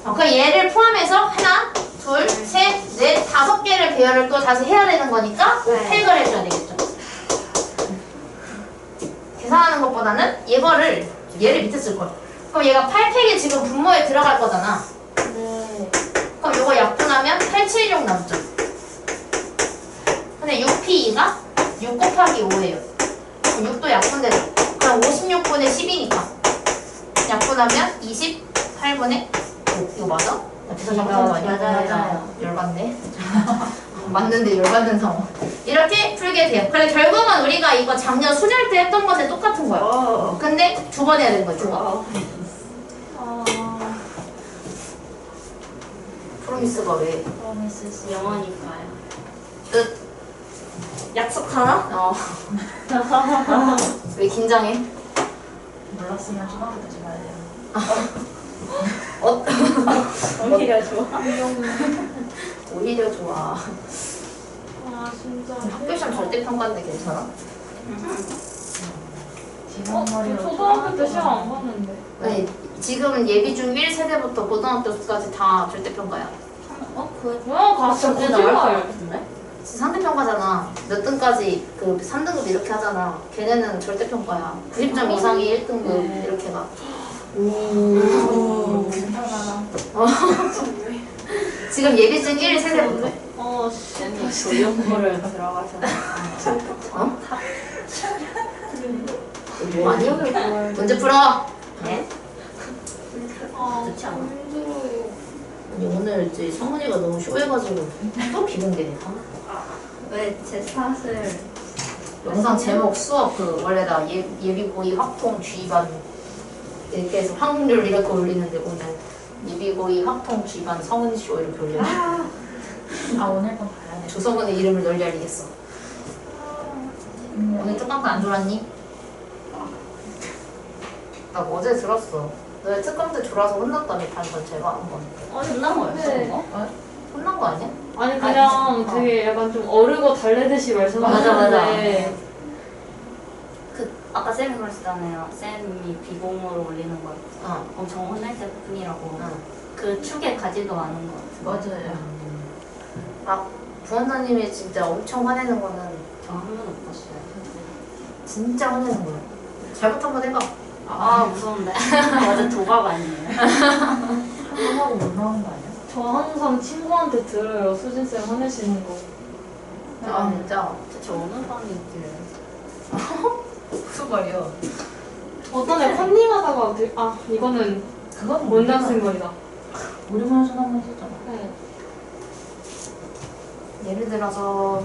그럼 얘를 포함해서 하나, 둘, 셋, 넷, 5개를 배열을 또 다시 해야 되는 거니까 네. 팩을 해줘야 되겠죠. 계산하는 것보다는 얘를 밑에 쓸 거야. 그럼 얘가 8팩이 지금 분모에 들어갈 거잖아. 네. 그럼 이거 약분하면 876 남죠. 근데 6P2가 6 곱하기 5예요. 6도 약분되죠. 그럼 56분의 10이니까 약분하면 28분의 5. 이거 맞아? 대사 잘못한 거 아니야? 맞아요. 열받네. 맞는데 열받는 상황. 이렇게 풀게 돼요. 그래 결국은 우리가 이거 작년 수절 때 했던 것에 똑같은 거야. 근데 두 번 해야 되는 거야. 두 번. 프로미스가 왜? 프로미스 영어니까요. 끝. 약속하나? 왜 긴장해? 몰랐으면 초등학교 때 가야 돼요. 오히려 좋아. 오히려 좋아. 아 진짜. 학교 시험 절대 평가인데 괜찮아? 초등학교 때 시험 안 봤는데. 아니 지금 예비 중 1세대부터 고등학교까지 다 절대 평가야. 뭐야 가서 근데 보지 나올 것 마요. 같은데? 상대 평가잖아. 몇 등까지 그 3등급 이렇게 하잖아. 걔네는 절대 평가야. 90점 이상이 1등급 이렇게 가. 괜찮아. 지금 예비 중 1세대부터. 쌤이 조연부를 들어가셔서. 어? 뭐 아니? 문제 풀어. 네? 아 좋지 않아? 힘들어요. 아니 오늘 이제 성은이가 너무 쇼해가지고 또 비공개네. 왜 제 스타트를 영상 제목 수업 그 원래 나 예비고이 확통 G반 이렇게 해서 확률 이렇게 올리는데 오늘 예비고이 확통 G반 성은쇼 이렇게 올려. 오늘 건 봐야 돼. 조성은의 이름을 널리 알리겠어. 오늘 특강도 안 졸았니? 나 어제 들었어. 너네 특강 때 졸아서 혼났다며 반 전체가 한 번. 끝난 거였어 이거? 혼난 거 아니야? 아니 그냥 되게 약간 좀 어르고 달래듯이 말씀하셨는데 그 아까 쌤이 그러시잖아요. 쌤이 비공으로 올리는 걸 어. 엄청 혼날 때 뿐이라고. 어. 그 축에 가지도 않은 것 같아요. 맞아요. 아 부원장님이 진짜 엄청 화내는 거는 저한 번도 못 봤어요. 진짜 화내는 거야. 잘못 한번 해봐. 무서운데. 완전 도박 아니에요? 한번 하고 못 나오는 거 아니야? 저 항상 친구한테 들어요. 수진쌤 화내시는 거. 아 진짜. 대체 어느 방이 있길래. 무슨 말이야? 어떤 애 컨닝하다가 이거는 그건 원장쌤 거이다. 우리만 해서 한번 했잖아. 네. 예를 들어서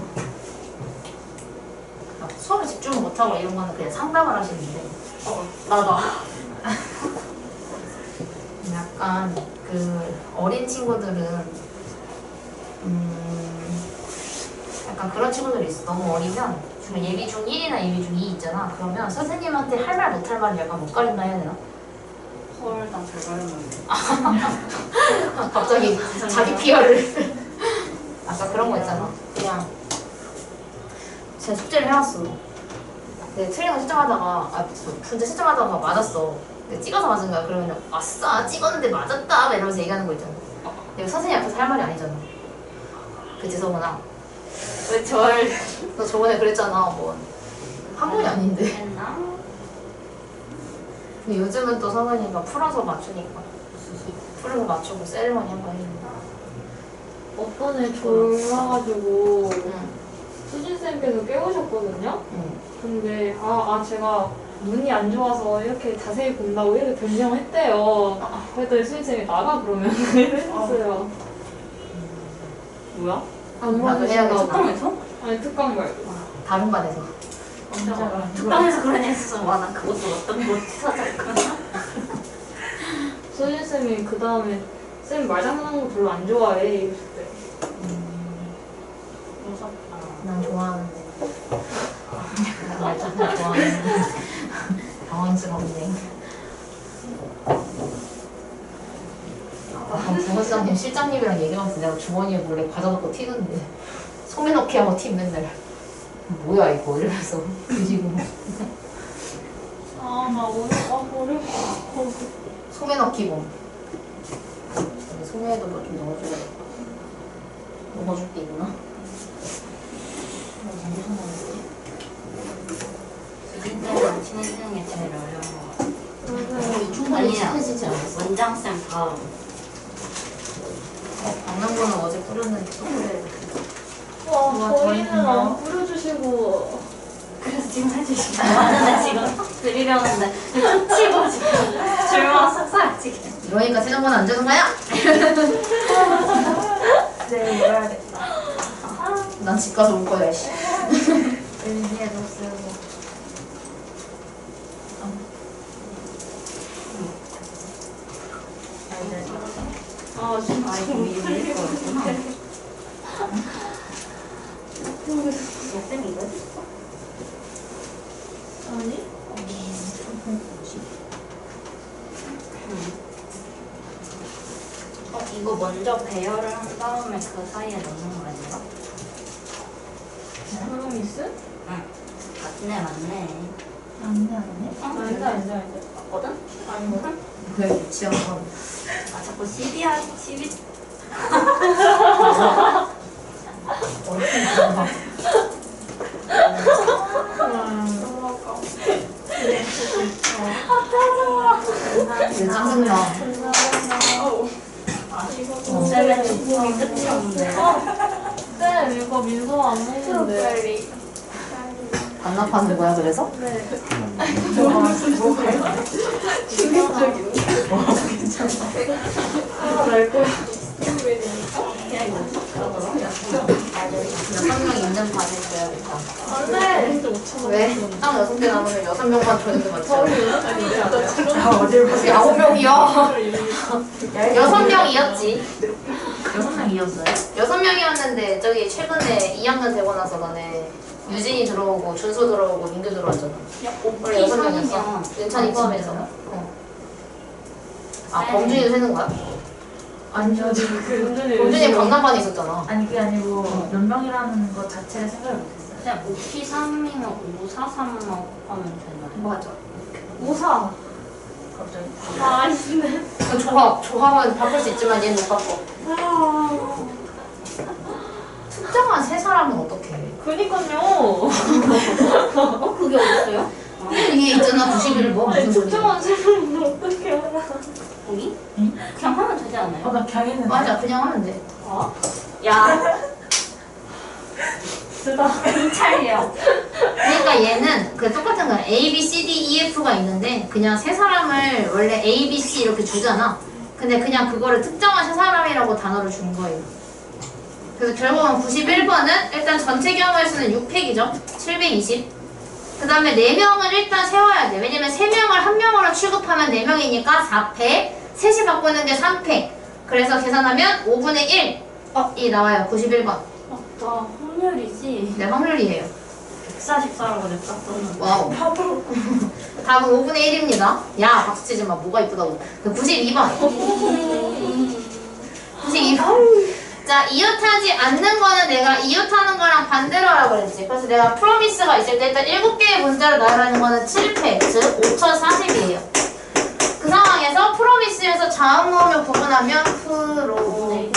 수업에 집중을 못하고 이런 거는 그냥 상담을 하시는데 나도. 약간 그 어린 친구들은 약간 그런 친구들이 있어. 너무 어리면 지금 예비 중 1이나 예비 중 2 있잖아. 그러면 선생님한테 할 말 못 할 말을 약간 못 가린다 해야 되나? 헐, 난잘 가렸는데. 갑자기 자기 PR을 아까 그런 거 있잖아. 그냥 제가 숙제를 해왔어. 근데 틀린 거 시점하다가 문제 시점하다가 맞았어. 근데 찍어서 맞은 거야. 그러면 아싸 찍었는데 맞았다 막 이러면서 얘기하는 거 있잖아. 이거 선생님 앞에서 할 말이 아니잖아. 그치 서원아? 왜 절 너 저번에 그랬잖아. 뭐 한 번이 아닌데. 했나? 근데 요즘은 또 서원이가 풀어서 맞추니까 풀어서 맞추고 세리머니 한 번 했는데. 어떤 애 졸라가지고 응. 수진쌤께서 깨우셨거든요? 응. 근데 제가 눈이 안 좋아서 이렇게 자세히 본다고 이렇게 변명을 했대요. 그랬더니 수진쌤이 나가 그러면 이랬어요. 뭐야? 안 나도 해야겠다. 맞으신다고. 특강에서? 아니 특강 말고. 다른 반에서. 특강에서 그런 얘기했어. 와, 난 그것도 어떤 거 찾았구나. 수진쌤이 그 다음에 쌤 말장난하는 거 별로 안 좋아해 이랬을 때. 무섭다. 난 좋아하는데. 난 진짜 좋아하는데. 당황스럽네. 부모장님 실장님이랑 얘기하면서 내가 주머니에 몰래 과자 넣고 튀는데 소매 넣기 하고 튀 맨날. 뭐야 이거 이러면서 드시고 나 오늘 어려워. 소매 넣기 bom. 여기 소매에도 뭐 좀 넣어줘야겠다. 넣어줄 게 있나? 수진쌤은 친해지는 게 제일 어려운 거 같아. 충분히 친해지지 않았어? 원장쌤 다음. 박명분은 어제 뿌렸는데 또 뿌려야 돼. 와, 저희는 안 뿌려주시고. 그래서 지금 해주시면 왔는데 지금 턱 드리려는데 치고 지금 줄만 싹싹 지게. 이러니까 세정관 안 주는 거야? 네, 이거야겠다. 난 집 가서 올 거야, 씨. 일기에도 쓰고. 아, 진짜. 아, 이거 밀릴 거였구나. 쌤 이거 했어? 아니? 이거 먼저 배열을 한 다음에 그 사이에 넣는 거 아니야? 프로미스? 응. 맞네, 맞네. 아니다. 맞거든? 아니거든? 그래, 유치한 거. 아, 자꾸 CB야, CB. 짜증나. 쌤의 축복이 끝이 없는데. 쌤, 이거 민서 안 먹는데. 반납하는 거야, 그래서? 네. 하나 날 거야. 그냥 이거 어떡하더라? 6명 있는 반에 줘야겠다. 안 돼! 5천 원. 왜? 딱 6개 남으면 6명만 주는 게 맞죠? 아니, 이게 아니야. 어딜 보세요? 9명이요? 6명이었지. 6명이었어요? 6명이었는데 저기 최근에 2학년 되고 나서 너네 유진이 들어오고 준수 들어오고 민규 들어왔잖아. 원래 6명이었어. 윤찬이 집에서. 아, 범준이도 세는 거야? 아니요, 지금 범준이 강남반에 있었잖아. 아니 그게 아니고 몇 명이라는 것 자체를 생각을 못했어요. 그냥 5P3이면 543만 하면 되나요? 맞아. 5사. 갑자기. 아, 아닌데. 그 조합은 바꿀 수 있지만 얘는 못 바꿔. 특정한 세 사람은 어떻게 해? 그니까요. 그게 어딨어요? 이게 있잖아, 91번. 아니, 무슨 소리야. 특정한 사람인데 어떻게 알아. 거기? 응? 그냥 하면 되지 않아요? 나 그냥 했는데. 맞아, 그냥 하면 돼. 어? 야, 쓰다. 경찰이야. 그러니까 얘는 그 똑같은 거야. A, B, C, D, E, F가 있는데 그냥 세 사람을 원래 A, B, C 이렇게 주잖아. 근데 그냥 그거를 특정한 세 사람이라고 단어를 준 거예요. 그래서 결국은 91번은 일단 전체 경우의 수는 6팩이죠. 720. 그 다음에 4명을 일단 세워야 돼. 왜냐면 3명을 1명으로 취급하면 4명이니까 4팩. 셋이 바꾸는 게 3팩. 그래서 계산하면 5분의 1이 나와요. 91번. 맞다. 확률이지. 네, 확률이에요. 144라고 냈다 썼는데. 와우. 답은 5분의 1입니다. 야, 박수 치지 마. 뭐가 이쁘다고. 92번. 92번. 자, 이웃하지 않는 거는 내가 이웃하는 거랑 반대로 하라고 그랬지. 그래서 내가 프로미스가 있을 때 일단 7개의 문자를 나열하는 거는 7팩, 즉 5040이에요. 그 상황에서 프로미스에서 자음 모음을 구분하면 프로미스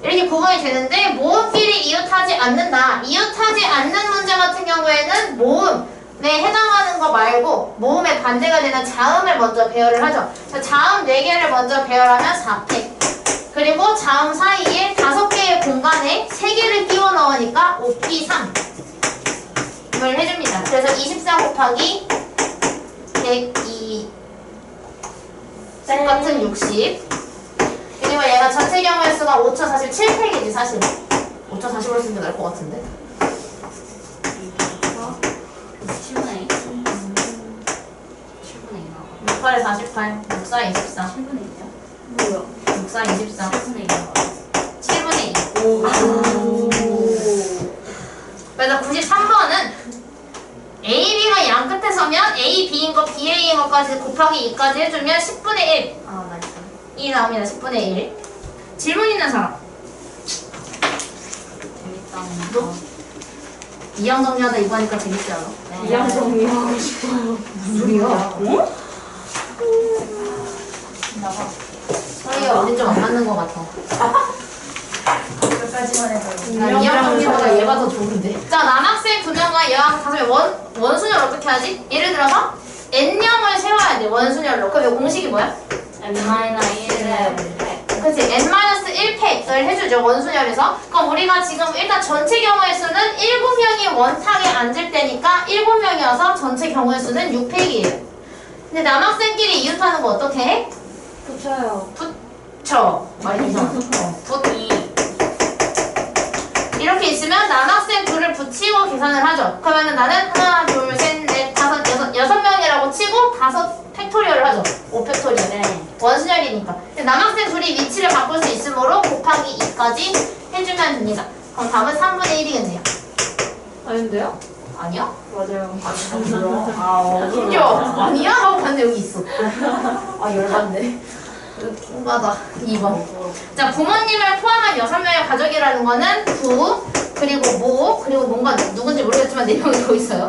이렇게 구분이 되는데 모음끼리 이웃하지 않는다. 이웃하지 않는 문제 같은 경우에는 모음에 해당하는 거 말고 모음의 반대가 되는 자음을 먼저 배열을 하죠. 그래서 자음 4개를 먼저 배열하면 4팩. 그리고 자음 사이에 5개의 공간에 3개를 끼워 넣으니까 5P3을 해줍니다. 그래서 24 곱하기 102 같은 60. 그리고 얘가 전체 경우의 수가 5047팩이지 사실. 5040으로 쓰는 게 나을 것 같은데. 7분의 2? 7분의 2 나와. 68에 48, 64, 24. 7분의 2죠? 뭐야? 64, 24. 7분의 2 나와. 7분의 2. 그래서 93번은 A, B가 양 끝에 서면 A, B인 거, B, A인 것까지 곱하기 2까지 해주면 10분의 1. 아, 나이스. 2 나옵니다. 10분의 1. 질문 있는 사람. 재밌다. 너? 이양 정리하다 이거 하니까 재밌지 않아? 네. 이양 정리하고 싶어요. 무슨 소리야? 어? 나봐. 사이가 어딘 좀 안 맞는 것 같아. 끝까지만 해도. 난 이양 정리보다 얘가 더 좋은데. 자, 남학생 2명과 여학생 5명 원순열 어떻게 하지? 예를 들어서 N명을 세워야 돼. 원순열로. 그럼 이 공식이 뭐야? N-1을 그치? N-1 1팩을 해주죠. 원순열에서. 그럼 우리가 지금 일단 전체 경우의 수는 7명이 원탁에 앉을 때니까 7명이어서 전체 경우의 수는 6팩이에요. 근데 남학생끼리 이웃하는 거 어떻게 해? 붙여요. 붙여. 말이 이상하죠. 붙이. 이렇게 있으면 남학생 둘을 붙이고 계산을 하죠. 그러면은 나는 하나, 둘, 셋, 넷, 다섯, 여섯 명이라고 치고 5 팩토리얼을 하죠. 5 팩토리얼. 네. 원순열이니까. 근데 남학생 둘이 위치를 바꿀 수 있으므로 곱하기 2까지 해주면 됩니다. 그럼 답은 3분의 1이겠네요. 아닌데요? 아니야? 맞아요. 웃겨. 아니야? 하고 봤는데 여기 있어. 아, 열받네. 통과다. 2번. 자, 부모님을 포함한 6명의 가족이라는 거는 부, 그리고 모, 그리고 뭔가 누군지 모르겠지만 4명이 더 있어요.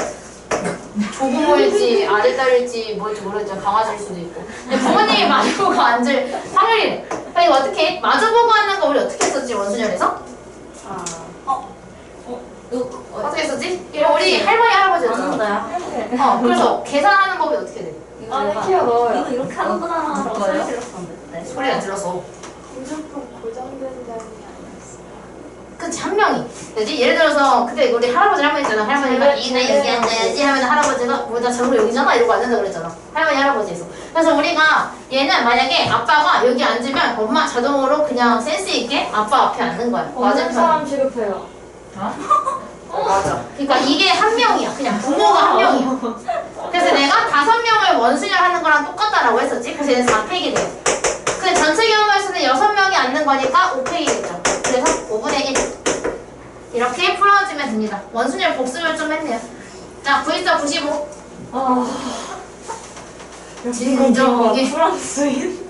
조부모일지, 아들딸일지, 뭘지 모르겠지만 강아지일 수도 있고. 근데 부모님이 마주보고 앉을 확률이래. 그러니까 이거 어떻게 해? 마주보고 하는 거 우리 어떻게 했었지, 원순열에서? 어떻게 했었지? 이거 우리 할머니, 할아버지였잖아. 맞는데요? 그래서 계산하는 법이 어떻게 돼? 안에 키워 넣어요. 이거 이렇게 하는구나 라고 거예요? 소리 질렀었는데 그때. 소리 안 질러서. 무조건 고정된 자리 아니었어. 그치, 한 명이. 그지? 예를 들어서, 그때 우리 할아버지 있잖아. 할머니가 이나 여기 앉아야지 하면 할아버지가, 나 저로 여기잖아? 이러고 앉는다 그랬잖아. 할머니, 할아버지에서. 그래서 우리가, 얘는 만약에 아빠가 여기 앉으면 엄마 자동으로 그냥 센스있게 아빠 앞에 앉는 거야. 없는 맞은 사람 취급해요. 맞아. 그러니까 이게 한 명이야. 그냥 부모가 한 명이야. 그래서 내가 5명을 원순열 하는 거랑 똑같다라고 했었지. 그래서 얘는 4팩이 돼요. 근데 전체 경우에서는 6명이 앉는 거니까 5팩이 되죠. 그래서 5분의 1. 이렇게 풀어주면 됩니다. 원순열 복습을 좀 했네요. 자, 94, 95. 진정 이게 프랑스인.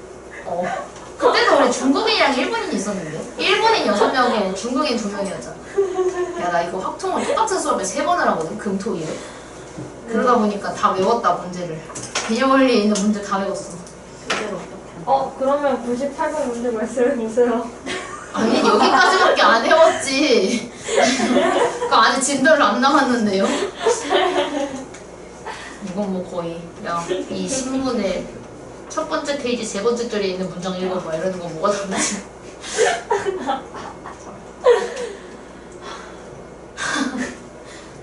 그때도 우리 중국인이랑 일본인이 있었는데 일본인 6명에 중국인 2명이었잖아. 야, 나 이거 확통을 똑같은 수업을 3번을 하거든, 금토일에. 그러다 보니까 다 외웠다, 문제를. 개념 원리에 있는 문제 다 외웠어. 그대로 어떻게 그러면 98번 문제 말씀해보세요. 아니, 여기까지밖에 안 외웠지. 그 안에 진도를 안 남았는데요. 이건 뭐 거의, 야, 이 신문에 첫 번째 페이지 세 번째 줄에 있는 문장 읽어봐. 이러는 거 뭐가 다르지?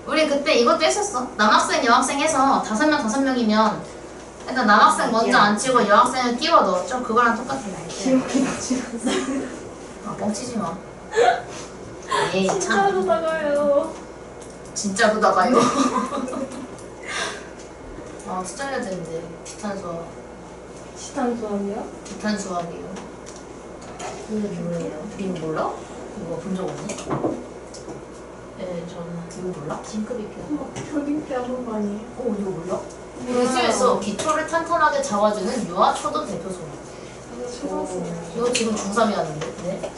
우리 그때 이것도 했었어. 남학생, 여학생 해서 5명, 5명이면 일단 남학생 먼저 안 치고 여학생을 끼워 넣었죠? 그거랑 똑같아. 기억이 나지 않아요. 아, 뻥치지 마. 에이, 참. 진짜로 나가요. 진짜로다가요. 아, 진짜 해야 되는데. 기탄 수학. 시탄 수학이요? 기탄 수학이요. 이게 뭐예요? 이거 몰라? 이거 본 적 없니? 네, 저는 이거 몰라? 징크비 피아노. 초딩 한번 많이. 이거 몰라? 요즘에서 기초를 탄탄하게 잡아주는 유아 초등 대표소. 이거 지금 중3이 하는데? 네?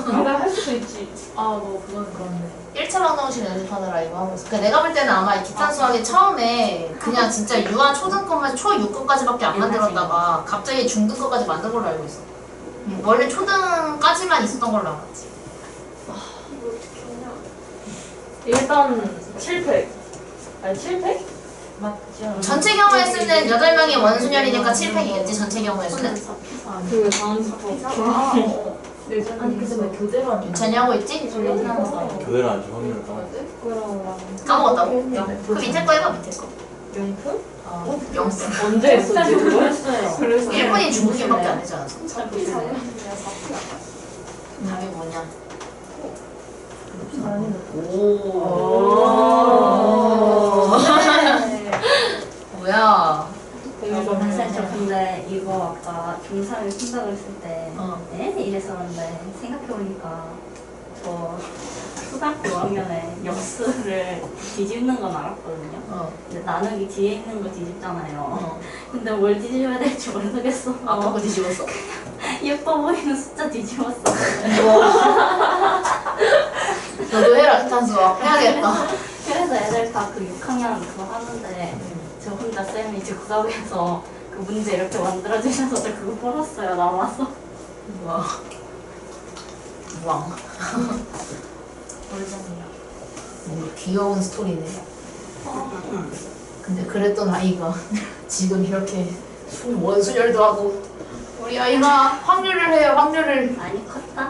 내가 할 수 있지. 뭐 그건 그렇네. 1차 방정식 연습하느라 이거 하고 있어. 그러니까 내가 볼 때는 아마 이 기탄 수학이 처음에 그냥 진짜 유아 초등 것만 초6급까지밖에 안 만들었다가 갑자기 중등 것까지 만든 걸로 알고 있어. 원래 초등까지만 있었던 걸로 알고 있지. 일단 7팩. 아니 7팩? 맞죠. 전체 경우에 쓰는 8명이 원순열이니까 7팩이겠지, 전체 경우에 쓰는. 그 다음 수업. 아니 근데 왜 교대로 안 윤찬이 하고 있지? 교회를 안 주 확률을 까먹었대. 까먹었다고? 그 밑에 거 해봐, 밑에 거. 명품? 영수. 언제 했었지 그거? 했어요. 그래서 일본인 중국인밖에 안 되지 않았어? 답이 뭐냐? 오. 뭐야? 선생님 저 근데 이거 아까 중3을 생각을 했을 때 네? 이랬었는데 생각해보니까 저 초등학교 5학년에 역수를 뒤집는 건 알았거든요. 근데 나누기 뒤에 있는 거 뒤집잖아요. 근데 뭘 뒤집어야 될지 모르겠어. 아까 거 뒤집었어? 예뻐 보이는 숫자 뒤집었어. 너도 해라, 기탄 수학. 해야겠다. 그래서 애들 다 그 6학년 그거 하는데 저 혼자 쌤이 즉석에서 그 문제 이렇게 만들어주셔서 저 그거 풀었어요, 남아서. 와. 왕. 꿀잼이야. 귀여운 스토리네. 근데 그랬던 아이가 지금 이렇게 원순열도 하고 우리 아이가 확률을 해요, 확률을. 많이 컸다.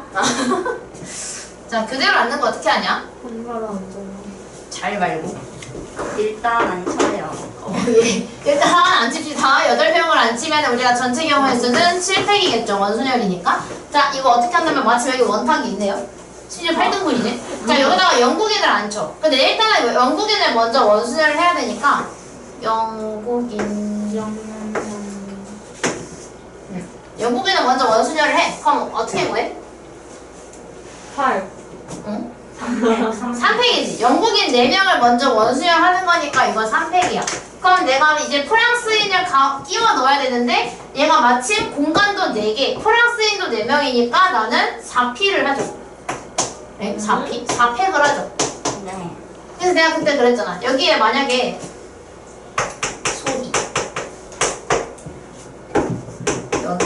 자, 그대로 앉는 거 어떻게 하냐? 번갈아 앉아요. 잘 말고. 일단 안 쳐요. 예. 일단 안 칩시다. 8병을 안 치면 우리가 전체 경우의 수는 7팩이겠죠. 원순열이니까. 자, 이거 어떻게 한다면 마침 여기 원탁이 있네요. 심지어 8등분이네. 자, 여기다가 영국인을 안 쳐. 근데 일단은 영국인을 먼저 원순열을 해야 되니까 영국인을 먼저 원순열을 해. 그럼 어떻게 구해? 8. 응? 3팩이지. 영국인 4명을 먼저 원수열 하는 거니까 이거 3팩이야. 그럼 내가 이제 프랑스인을 끼워 넣어야 되는데 얘가 마침 공간도 4개, 프랑스인도 4명이니까 나는 4P를 하죠. 네? 4P? 4팩을 하죠. 네. 그래서 내가 그때 그랬잖아. 여기에 만약에 소희 여기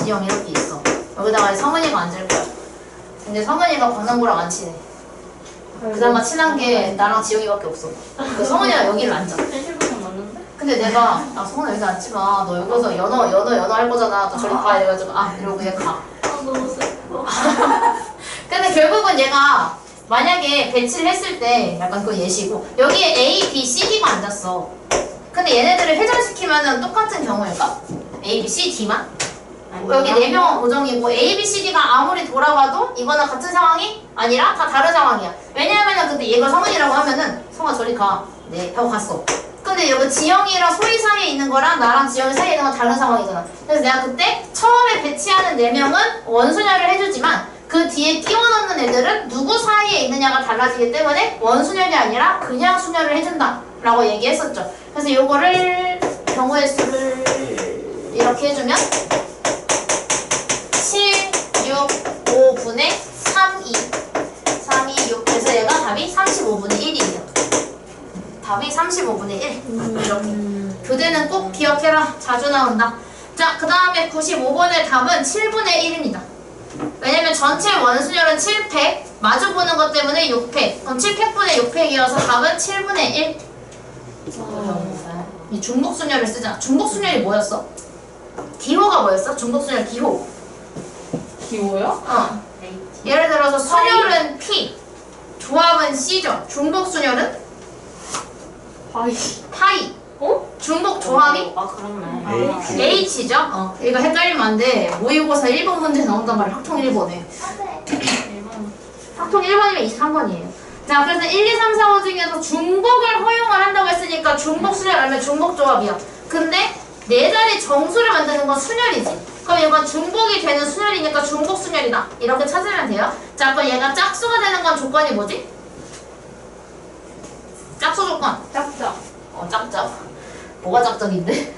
지영 이렇게 있어. 여기다가 성은이가 앉을 거야. 근데 성은이가 광남구랑 안 친해. 그나마 친한 게 나랑 지영이밖에 없어. 그 성은이가 여기를 앉아. 현실부터 맞는데? 근데 내가 성은아 여기 앉지 마. 너 여기서 연어 할 거잖아. 너 저리 가. 이래가지고 이러고 얘 가. 너무 슬퍼. 근데 결국은 얘가 만약에 배치를 했을 때 약간 그건 예시고 여기에 A, B, C, D가 앉았어. 근데 얘네들을 회전시키면은 똑같은 경우일까? A, B, C, D만? 여기 4명은 고정이고 A, B, C, D가 아무리 돌아가도 이거는 같은 상황이 아니라 다 다른 상황이야. 왜냐하면은 근데 얘가 성은이라고 하면은 성아 저리 가. 네 하고 갔어. 근데 여기 지영이랑 소희 사이에 있는 거랑 나랑 지영이 사이에 있는 건 다른 상황이잖아. 그래서 내가 그때 처음에 배치하는 4명은 원순열을 해주지만 그 뒤에 끼워 넣는 애들은 누구 사이에 있느냐가 달라지기 때문에 원순열이 아니라 그냥 순열을 해준다 라고 얘기했었죠. 그래서 요거를 경우의 수를 이렇게 해주면 7, 6, 5분의 3, 2 3, 2, 6 그래서 얘가 답이 35분의 1이에요. 답이 35분의 1 이렇게 교대는 꼭 기억해라. 자주 나온다. 자, 그 다음에 95번의 답은 7분의 1입니다. 왜냐면 전체 원순열은 7팩 마주보는 것 때문에 6팩 그럼 7팩분의 6팩이어서 답은 7분의 1 이 중복순열을 쓰자. 중복순열이 뭐였어? 기호가 뭐였어? 중복순열 기호 기호요? 예를 들어서 순열은 P 조합은 C죠. 중복순열은 파이 중복 조합이 그렇네. H죠. 이거 헷갈리면 안 돼. 모의고사 1번 문제 나온단 말이야. 학통 1번에. 학통 1번이면 23번이에요. 자, 그래서 1, 2, 3, 4, 5 중에서 중복을 허용을 한다고 했으니까 중복 순열 아니면 중복 조합이야. 근데 네 자리 정수를 만드는 건 순열이지. 그럼 이건 중복이 되는 순열이니까 중복 순열이다. 이렇게 찾으면 돼요. 자, 그럼 얘가 짝수가 되는 건 조건이 뭐지? 짝수 조건. 짝짝. 짝짝. 뭐가 짝짝인데?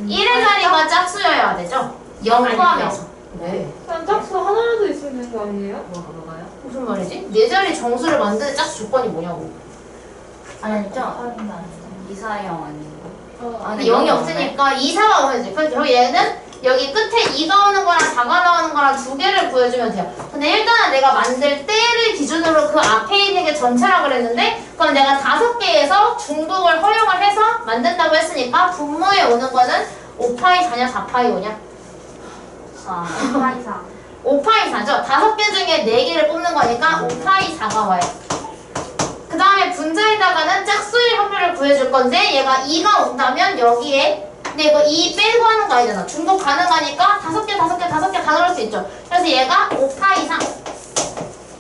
1의 자리가 짝수여야 되죠? 0 포함해서. 네. 그냥 짝수 하나라도 있으면 되는 거 아니에요? 뭐가요? 무슨 말이지? 네 자리 정수를 만드는 짝수 조건이 뭐냐고. 아니죠? 이사형 아닌가? 근데 0이 없으니까 2, 4가 오면 되지. 그래서 얘는 여기 끝에 2가 오는 거랑 4가 나오는 거랑 두 개를 구해주면 돼요. 근데 일단은 내가 만들 때를 기준으로 그 앞에 있는 게 전체라 그랬는데 그럼 내가 5개에서 중복을 허용을 해서 만든다고 했으니까 분모에 오는 거는 5파이 4냐 4파이 5냐? 5파이 4. 5파이 4죠? 5개 중에 4개를 뽑는 거니까 5파이 4가 와요. 그 다음에 분자에다가는 짝수일 확률을 구해줄 건데 얘가 2가 온다면 여기에 근데 이거 2 빼고 하는 거 아니잖아. 중복 가능하니까 5개 다 넣을 수 있죠. 그래서 얘가 5파이 3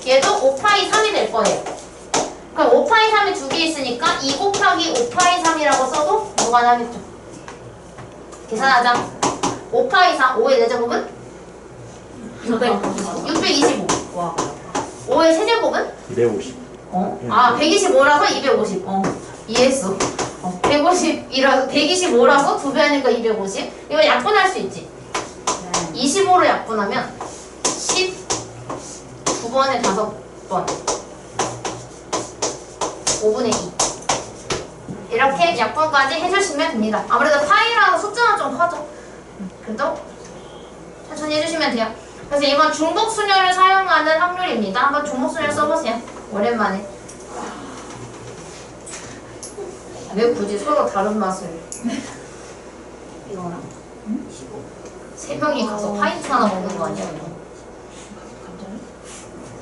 얘도 5파이 3이 될 거예요. 그럼 5파이 3이 두 개 있으니까 2 곱하기 5파이 3이라고 써도 무관하겠죠. 계산하자. 5파이 3 5의 4제곱은? 625 와. 5의 세제곱은? 250. 125라서 250. 이해했어. 150이라서 125라서 2배 하니까 250. 이거 약분할 수 있지. 25로 약분하면 19번에 5번 5분의 2 이렇게 약분까지 해주시면 됩니다. 아무래도 파이라서 숫자는 좀 커져. 그래도 천천히 해주시면 돼요. 그래서 이건 중복순열을 사용하는 확률입니다. 한번 중복순열 써보세요. 오랜만에. 왜 굳이 서로 다른 맛을? 이거랑 3명이 가서 파인트 하나 먹는 거 아니야?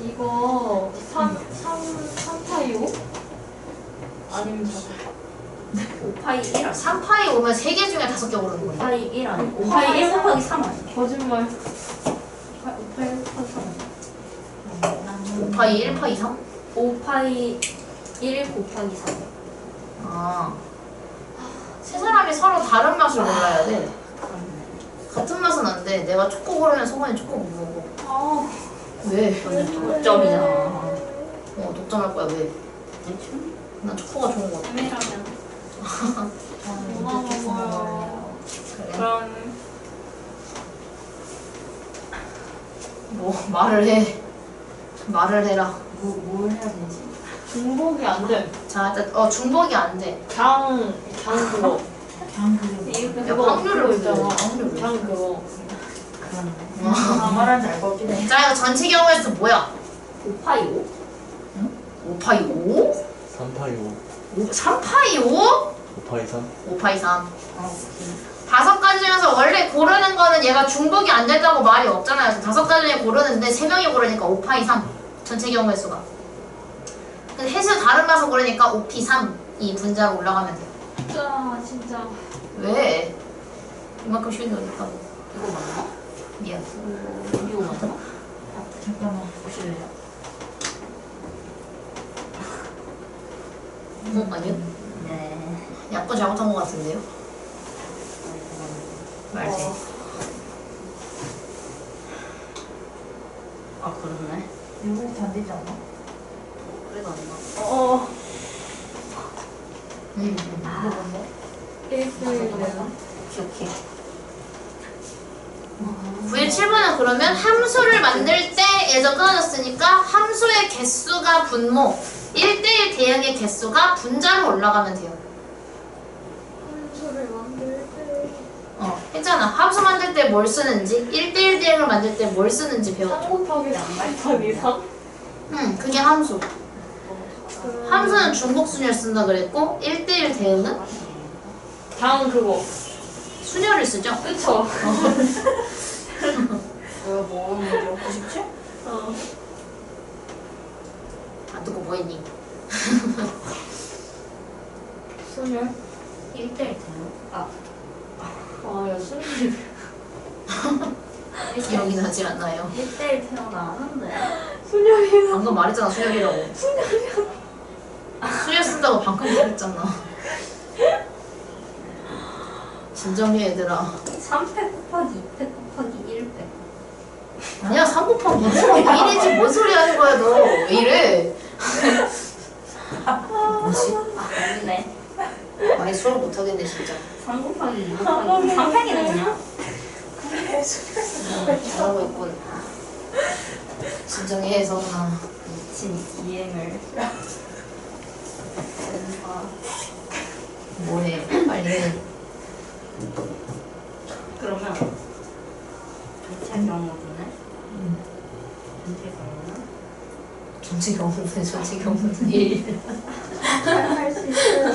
이거? 이거 3파이오? 아니면 5파이 1 아니야? 3파이 오면 3개 중에 5개 고르는 거야. 5파이 1 아니야? 5파이 1 곱하기 3 아니야? 거짓말. 5파이 1 곱하기 3 아니야? 5파이 1파이 3? 5파이 1 곱하기 3. 아. 세 사람이 서로 다른 맛을 골라야 돼. 같은 맛은 안 돼. 내가 초코 고르면 소원이 초코 못 먹어. 아, 왜? 독점이잖아. 독점할 거야. 왜? 난 초코가 좋은 거 같아. 애매라면. 고마워요. 그래. 그럼 뭐 말을 해. 말을 해라. 뭘 해야 되지? 중복이 안 돼. 자, 일단 중복이 안 돼. 그냥 그거. 그냥 그게 야, 확률을 그거 있잖아. 보자. 확률을 보자. 그냥 그거. 그렇네. 아, 말하는지 알 것 같긴 해. 자, 이거 전체 경우의 수 뭐야? 5파이 5? 5파이 5? 3파이 3파이 5? 5, 5파이 3. 5파이 3. 5가지 중에서 원래 고르는 거는 얘가 중복이 안 된다고 말이 없잖아요. 5가지 중에 고르는데 3명이 고르니까 5파이 3. 전체 경우의 수가. 근데 해수 다른 맛을 고르니까 5피 3. 이 분자로 올라가면 돼. 진짜. 왜? 이만큼 쉬운 거니까. 이거 맞나? 미안. 이거 맞나? 잠깐만 보실래요? 아니요? 네. 약간 잘못한 것 같은데요? 말지. 아 그렇네. 이거 안 되지 않아? 그래도 안 나. 이거 뭔데? 1등이네요. 오케이. 97번은 그러면 함수를 만들 때에서 끊어졌으니까 함수의 개수가 분모 1대1 대응의 개수가 분자로 올라가면 돼요. 함수를 만들 때. 했잖아. 함수 만들 때 뭘 쓰는지 1대1 대응을 만들 때 뭘 쓰는지 배웠죠. 3 곱하기 3 곱하기 3? 그게 함수. 함수는 중복순위를 쓴다 그랬고 1대1 대응은 다음 그거. 순열을 쓰죠. 그쵸? 뭐 문제야? 97? 안 듣고 뭐 했니? 순열? 1대1 되는? 아 야, 순열. 기억이 나지 않나요? 1대1 태어나는데. 순열이요? 방금 말했잖아 순열이라고. 순열 쓴다고 방금 말했잖아. 진정해 얘들아. 3팩 곱하기 2팩 곱하기 1팩. 아니야 3 곱하기 2가 1이지 뭔 소리 하는 거야 너. 왜 이래? 뭐지? 아 아니네. 아니 수업 못하겠네 진짜. 3 곱하기 2 곱하기 3팩이네 그냥. 잘하고 있군. 진정해 성아. 미친 기행을. 뭐해 빨리 해. 그러면 전체 경우는 전체 경우는 전체 경우는 1. 할수 있어요.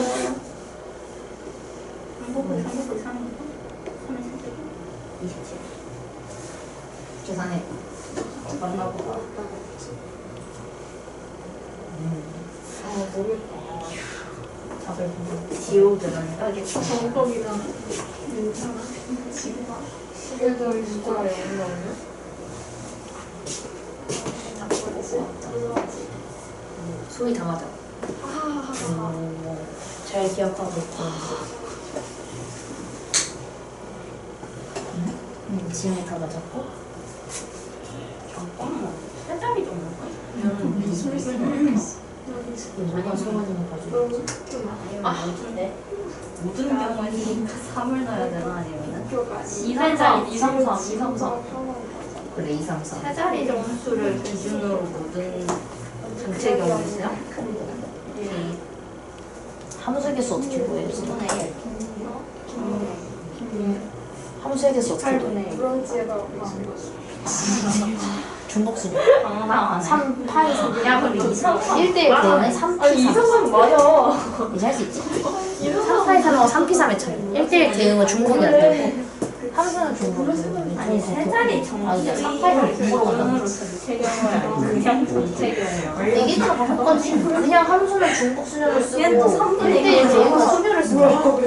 3 곱하기 3 곱하기 3 27. 계산해. 맞나 보다. 모르겠다. 답을 보고. 지우들은 따겠다. 정법이다. 괜찮아. 지구가 11점이 숫자에 올라오면? 소리 다 맞아. 잘 기억하고 있고. 지영이 다 맞았고. 잠깐만. 세 자리 정도가? 무슨 소리 누가 소원이나 봐주고. 모든데? 모든 경우는 3을 넣어야 되나 아니면은? 2, 3, 4, 2, 3, 4, 2, 3, 4. 그래 2, 3, 4. 세 자리 정수를 기준으로 모든 전체 경우 있어요? 함수의 개수 어떻게 구해요? 2분의 1. 함수의 개수 어떻게 구해요? 8분의 1. 브런치에다 중복순위. 당당하네. 3, 8, 3. 야, 그럼 2, 3, 4. 1대1 대응은 3, 아니 2, 3, 3 맞아. 이제 할 수 있지? 2, 3, 중복형하고 3P3의 차이. 1대1 대응은 중복이 안 되고 함수는 중복이야. 아니 세 자리 정답이 중으로 전체 경우야. 그냥 전체 경우야. 얘기가 바꿨지. 그냥 함수는 중복 수열을 쓰고 얘는 또 3분의 1대1 1 대응은 수열을 쓰고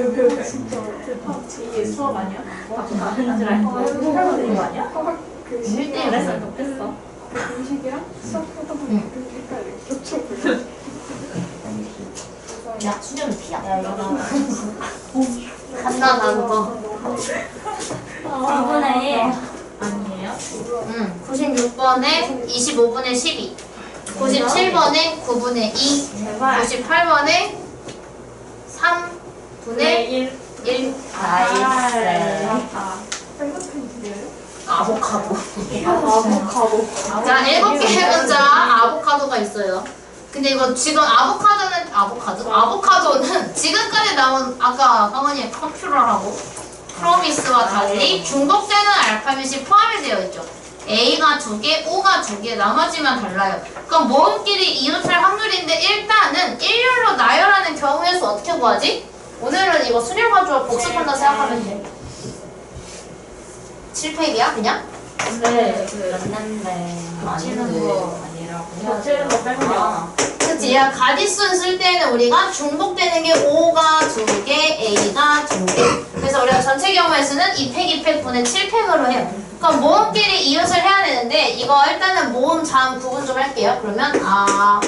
이게 수업 아니야? 거 아니야? 1대1 그래서 좋겠어. 공식이랑 수학보다 헷갈려. 겹쳐. 야 수열은 P야. 야 이거 간다 다음 거. 3분의 1. 아니에요? 96번에 25분의 12 97번에 9분의 2 제발. 98번에 3분의 1 나이스. 아보카도. 아보카도. 자, 7개의 문자 아보카도가 있어요. 근데 이거 지금 아보카도는 지금까지 나온 아까 강원이의 컴퓨터라고 프로미스와 달리 중복되는 알파벳이 포함이 되어 있죠. A가 2개, O가 2개, 나머지만 달라요. 그럼 모음끼리 이웃할 확률인데 일단은 일렬로 나열하는 경우의 수 어떻게 구하지? 오늘은 이거 순열 가지고 복습한다 생각하면 돼. 7페이지야 그냥? 네, 맞는데. 맞히는 거 아니라고. 맞히는 거 빼면. 그치? 야, 가디순 쓸 때는 우리가 중복되는 게 O가 2개, A가 2개. 그래서 우리가 전체 경우의 수는 2팩, 2팩 분의 7팩으로 해요. 그럼 모음끼리 이웃을 해야 되는데 이거 일단은 모음 자음 구분 좀 할게요. 그러면 아,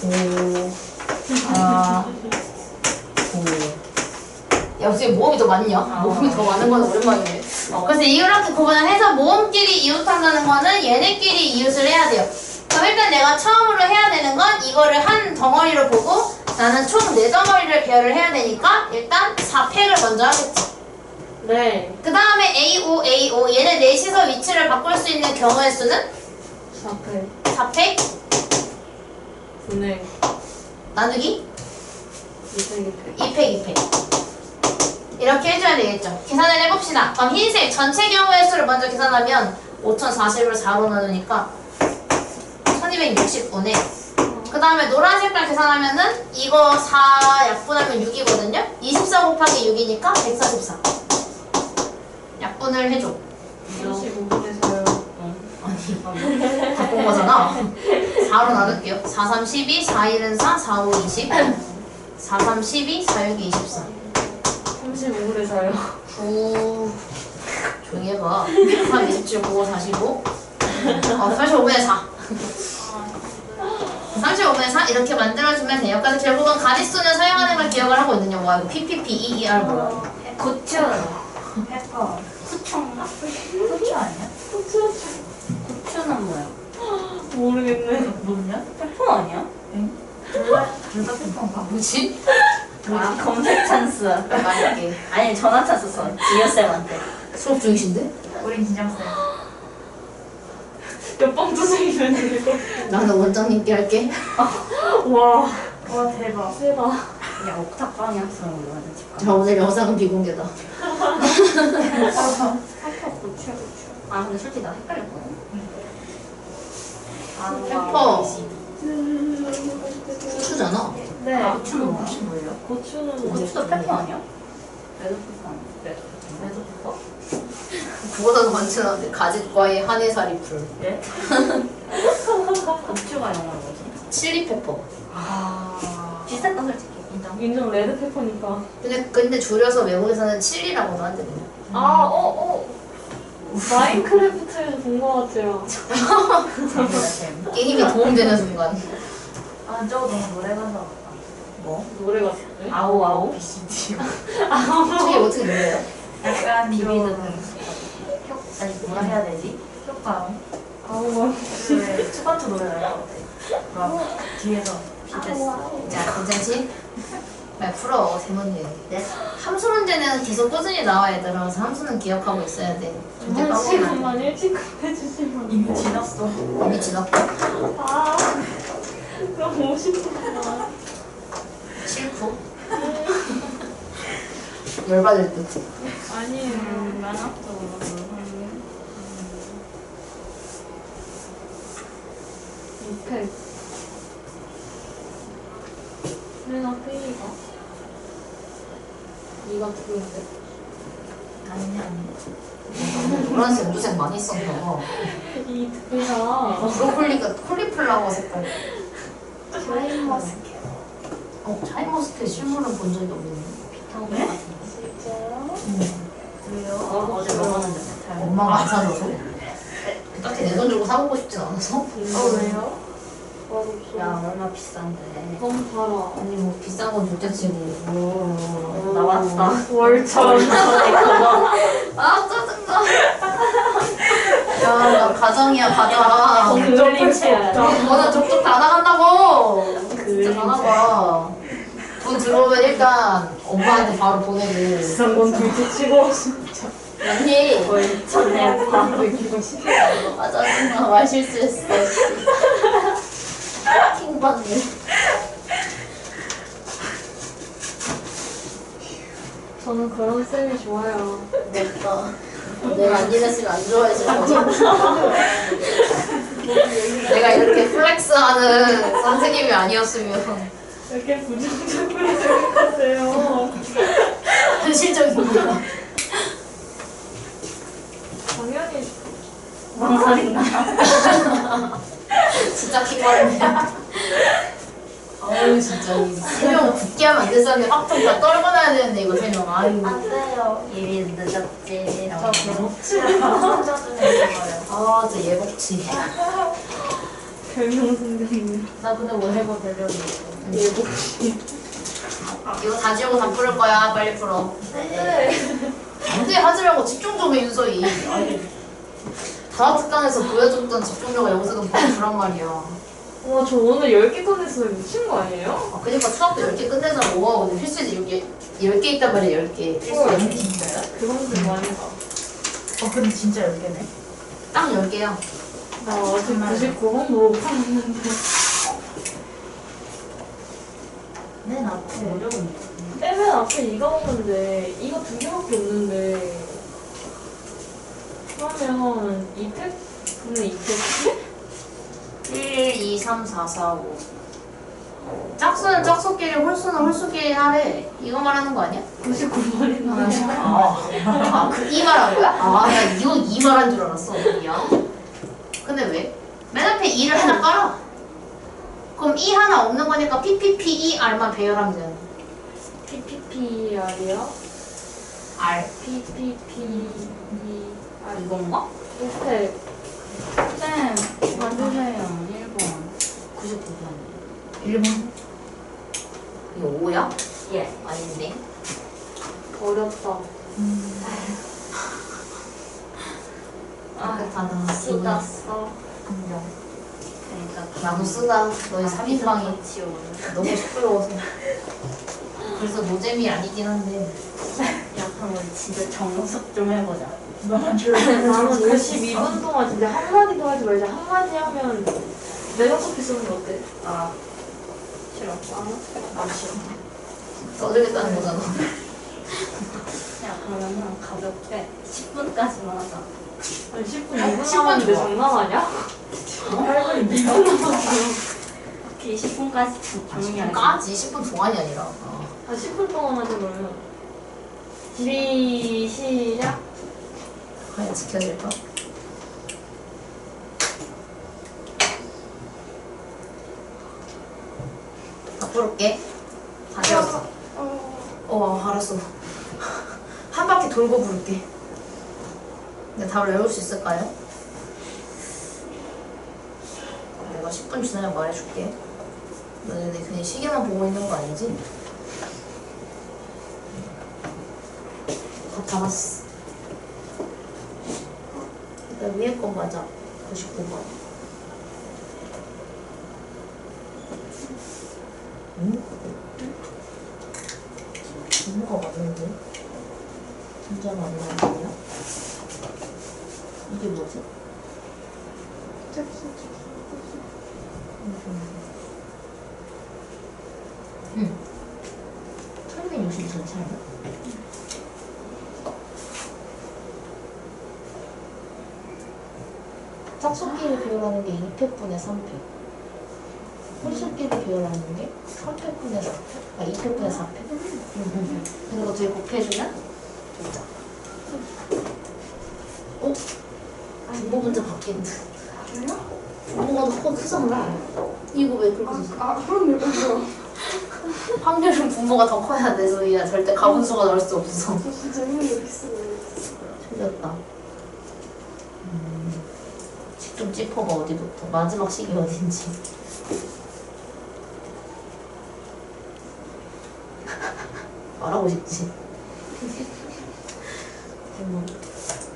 오, 아, 오. 야, 어떻게 모음이 더 많냐? 모음이 더 많은 건 오랜만이네. 그래서 이렇게 구분을 해서 모음끼리 이웃한다는 거는 얘네끼리 이웃을 해야 돼요. 그럼 일단 내가 처음으로 해야 되는 건 이거를 한 덩어리로 보고 나는 총 4덩어리를 배열을 해야 되니까 일단 4팩을 먼저 하겠지. 네. 그 다음에 A5, A5 얘네 넷이서 위치를 바꿀 수 있는 경우의 수는 4패. 4팩 분해. 나누기 2패. 2팩 2팩 이렇게 해줘야 되겠죠. 계산을 해봅시다. 그럼 흰색 전체 경우의 수를 먼저 계산하면 5040을 4로 나누니까 1260분의 그 다음에 노란 색깔 계산하면은 이거 4 약분하면 6이거든요. 24 곱하기 6이니까 144 약분을 해줘. 35분에서요. 아니 바꾼 거잖아. 4로 나눌게요. 4, 3, 12, 4, 1은 4, 4, 5, 20 4, 3, 12, 4, 6, 24 35분에서요. 오 조용히 해봐. 3, 27, 9, 45 35분의 4 35분의 4 이렇게 만들어주면 돼요. 그래서 결국은 가짓수는 사용하는 걸 기억을 하고 있는요. 와 이거 PPP, EER 뭐야? 고추. 페퍼. 후추인가? 후추 아니야? 고추는 뭐야? 모르겠네. 모르냐? 페퍼 아니야? 둘다 페퍼인가? 뭐지? 아, 검색 찬스. 맞을게. 아니, 전화 찬스 써. 지효쌤한테. 수업 중이신데? 우린 긴장쌤. 몇번 두들기면 되고. 나는 원장님께 할게. 와. 와 대박. 세다. 야, 옥탑방에 학생을 올라가자, 집 자 오늘 영상은 비공개다. 고추. 아, 근데 솔직히 나 헷갈렸거든. 페퍼. 후추잖아. 네. 아, 고추는 뭐야? 혹시 뭐예요? 고추는 고추도 페퍼 아니야? 레드 페퍼 아니야? 레드 페퍼? 그거보다 많지는데 가짓과의 한해살이 풀. 예? 고추가 영어로 뭐지? 칠리페퍼. 아. 비슷했다, 솔직히. 인정. 인정 레드 페퍼니까. 근데 줄여서 외국에서는 칠리라고도 한대요. 마인크래프트에서 본 것 같아요. 쌤. 게임이 도움되는 순간. 아 저거 너무 노래 가사 같다. 뭐? 노래가 아오 아오 BCD. 저게 어떻게 눌려요? 약간 비비드는 효 아니 뭐라 해야 되지? 효과음. 아우 그 투바투 노래 나올 것 같아. 막 뒤에서 비땠어. 자, 괜찮지? 말 풀어, 세모님. 네? 함수 문제는 계속 꾸준히 나와야 돼. 그래서 함수는 기억하고 있어야 돼. 절대 한 까먹으면 안 시간만 일찍 끝내주시면. 이미 지났어. 돼. 이미 지났고. 아, 너무 멋있다. 싫고. 열받을 듯. 아니에요. 만학적으로 이펙. 내가 페이가. 2가 둘인데. 아니네 아니. 노란색 연두색 많이 썼나 봐. 2 둘이잖아. 브로콜리가 콜리플라워 색깔. 샤인머스켓. 샤인머스켓 실물은 본 적이 없는데. 비타고 같은 거. 진짜요? 왜요? 어제 먹었는데 잘. 엄마가 안 사줘서. 딱히 내 돈 주고 사보고 싶진 않아서. 왜요? 맛없어. 야 얼마 비싼데. 너무 달아. 아니 뭐 비싼 건 둘째치고. 나왔다. 월천. 아 짜증나. 야나 가정이야 가정. 공돌림 체험. 너는 족족 다 나간다고. 진짜 다 나가. 돈 들어오면 일단 엄마한테 바로 보내고. 비싼 건 둘째 치고. 언니. 월천에 밥. 아 짜증나. 말 실수했어. 킹받네. 저는 그런 쌤이 좋아요. 냈다. 내가 안 일했으면 안 좋아해줄 거지. 내가 이렇게 플렉스하는 선생님이 아니었으면 이렇게 부정적으로 생각하세요. 현실적인 거야. 당연히 뭔 소린가? 진짜 킹받네. 아유 진짜 이 세명 붙게 하면 안 됐었는데 확통 다 떨궈놔야 되는데 이거 세명 아유. 안돼요. 이미 늦었지. 저 개복치. 아 진짜 예복치. 별명 선생님. 나 근데 뭐 해봐 별명이. 예복치. 이거 다 지우고 다 풀을 거야. 빨리 풀어. 네. 안돼 하지 말고 집중 좀 해 윤서희. 아니, 다음 특강에서 보여줬던 집중력을 여기서도 보여주란 말이야. 와, 저 오늘 10개 꺼냈으면 미친 거 아니에요? 아, 그니까 수학도 10개 끝내잖아. 와 근데 필수지 10개 있단 말이야 10개. 필수 10개. 진짜요? 그건 좀 많이 가. 근데 진짜 10개네. 딱 10개야. 나 어제 99번도 못 풀었는데. 맨 앞에 어려운 맨 앞에 이가 오는데 이거 2개밖에 없는데 그러면 2팩? 분의 2팩? 1, 2, 3, 4, 4, 5. 짝수는 짝수끼리 홀수는 홀수끼리 하래. 이거 말하는 거 아니야? 99번이나 이 말한 거야? 아, 나 이거 이 말한 줄 알았어. 미안. 근데 왜? 맨 앞에 2를 하나 깔아. 그럼 E 하나 없는 거니까 PPPER만 배열하면 되는 거야. PPPR이요? R. PPPER 이건가? 1팩 쌤 만드세요. 1번. 99번. 1번. 이거 5야? 예. 아닌데. 어렵다. 깨끗하다. 쓰다 써. 인정. 그러니까 나도 쓰다. 너희 3인방이 지워. 너무 시끄러워서. 그래서 노잼이 아니긴 한데. 야 그럼 우리 진짜 정석 좀 해보자. 나는 52분 동안 진짜 한마디도 하지 말자. 한마디 하면 내가 커피 쓰는 거 어때? 아 싫어. 난 싫어. 써주겠다는 거잖아. 야 그러면 가볍게 10분까지만 하자. 아니 10분 2분 10분 남았는데 좋아. 장난하냐? 8분인데. 2분 남았어. 오케이 10분까지 정리하자. 까지 10분 동안이 아니라. 아 10분 동안 하자 그러면. 시작. 과연 지켜질까? 다 풀을게. 다 되었어. 알았어. 한 바퀴 돌고 부를게. 근데 답을 외울 수 있을까요? 내가 10분 지나면 말해줄게. 너네 그냥 시계만 보고 있는 거 아니지? 다 잡았어. 나 위에 거 맞아. 99번. 응? 이거가 맞는데? 진짜 맞는 거야? 이게 뭐지? 응. 1260 전체 아니야? 짝수끼리 비율하는 게 2팩분의 3팩. 홀수끼리 비율하는 게 3팩분의 4팩? 아, 2팩분의 4팩? 이거 뒤에 곱해주면 되죠. 어? 분모 문제 바뀌는데. 분모가 더 크잖아. 이거 왜 그렇게 썼어? 그럼요. 그럼요. 확률은 분모가 더 커야 돼, 소희야. 절대 가분수가 나올 수 없어. 진짜 힘이 이렇게 쓰고. 틀렸다. 좀 짚어봐, 어디부터. 마지막 식이 어딘지. 말하고 싶지.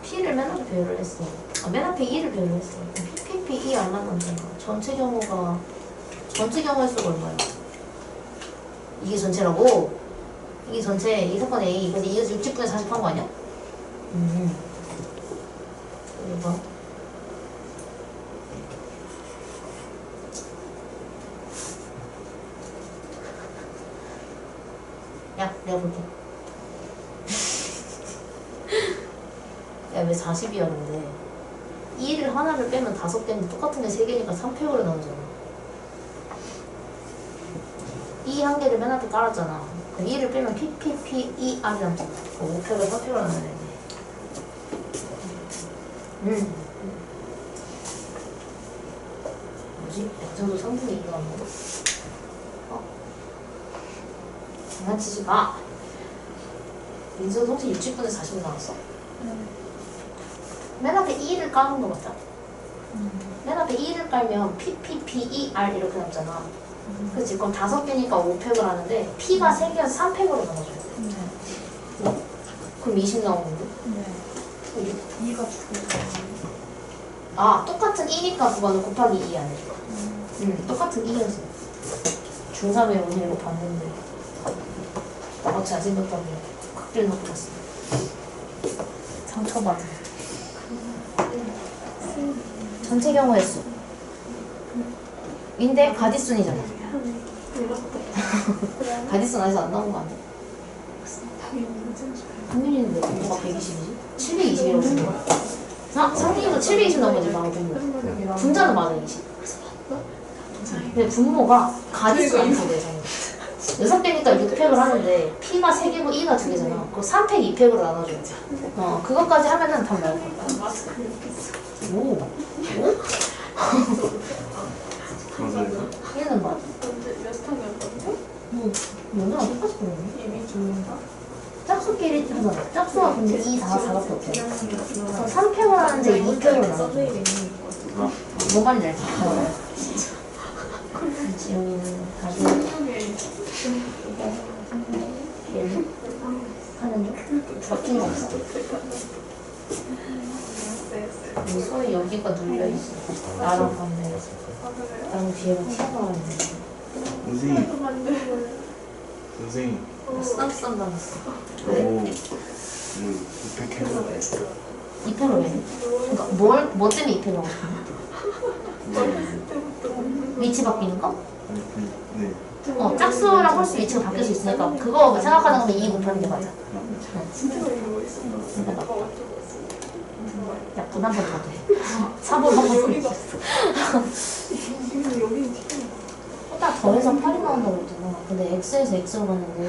P를 맨 앞에 배열을 했어. 맨 앞에 E를 배열을 했어. PPP E 안 만난잖아. 전체 경우가 전체 경우의 수가 얼마야? 이게 전체라고? 이게 전체, 이 사건 A. 근데 이거 60분에 40 한 거 아니야? 이거. 야, 내가 볼게. 야, 왜 40이야, 근데? 2를 하나를 빼면 5개는 똑같은 게 3개니까 3팩으로 나오잖아. 2 한 개를 맨 앞에 깔았잖아. 그럼 2를 빼면 PPPER이 남잖아. 5팩을 4팩으로 나눠야 돼. 뭐지? 약정도 상품이 이거 안 먹어? 장난치지 마! 민서 동시 60분에 40 나왔어? 맨 앞에 2를 까는 거 맞다. 맨 앞에 2를 깔면 PPPER 이렇게 남잖아. 그치? 그럼 5개니까 5팩을 하는데 P가 3개여서 3팩으로 나눠줘야 돼. 그럼 20 나오는데? 네. 2가 죽고. 아, 똑같은 2니까 그거는 곱하기 2 안 해. 똑같은 2였어. 중3에 오늘 이거 봤는데 잘생겼다고 극딜 넣고 갔어. 상처받은. 전체 경우의 수. 인데 가디순이잖아. 가디순 안에서 안 나온 거 아니야? 당연히 왜 분모가 120이지? 720이라고 쓴 거야? 상민이도 720 나온 거지, 마음 분모. 분자는 맞아, 20. 근데 분모가 가디수가 안 돼. 6개니까 6팩을 하는데 P가 3개고 E가 2개잖아. 그거 3팩 2팩으로 나눠줘야지. 그것까지 하면은 답 나올 거야. 오. 맞아요. 얘는 맞아. 몇 스타일이었거든요? 너네랑 똑같이 그러네. 이미 중인가? 짝수끼리 하잖아. 짝수가 근데 2, 4, 4밖에 없잖아. 그럼 3팩을 하는데 2팩으로 나눠줘. 뭔 말인지 알지? 지용이는 다시 얘는 하는 중? 바뀐 거 없어. 소위 여기가 눌려있어. 나랑 반대. 나는 뒤에가 튀어나왔는데. 선생님. 쌈 당했어. 오. 이렇게 해볼게. 2팩을 왜? 그러니까 뭐 때문에 2팩을 하고 싶어? 위치 바뀌는 거? 네. 짝수랑 홀수 위치가 바뀔 수 있으니까 그거 생각하는 거면 2 곱하는 게 맞아. 그러니까 나 약분 한번 더 돼. 4번 한번 더. 딱 더해서 8이 나온다고 했잖아. 근데 X에서 X로 갔는데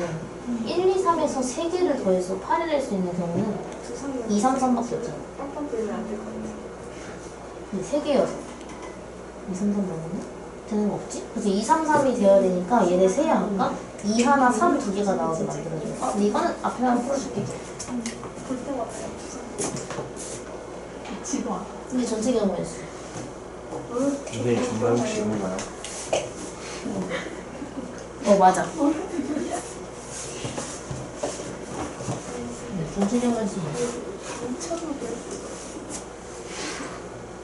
1, 2, 3에서 3개를 더해서 8이 될 수 있는 경우는 2, 3, 3밖에 없잖아. 근데 3개여서 2, 3, 3 나오네? 되는 거 없지? 그래서 2, 3, 3이 되어야 되니까 얘네 세 양가 2 하나, 3 두 개가 나오게 만들어줘. 근데 이거는 앞에 하나 풀어줄게. 근데 전체 경우였어. 선생님 정말 혹시 있는가요? 맞아. 전체 경우였어.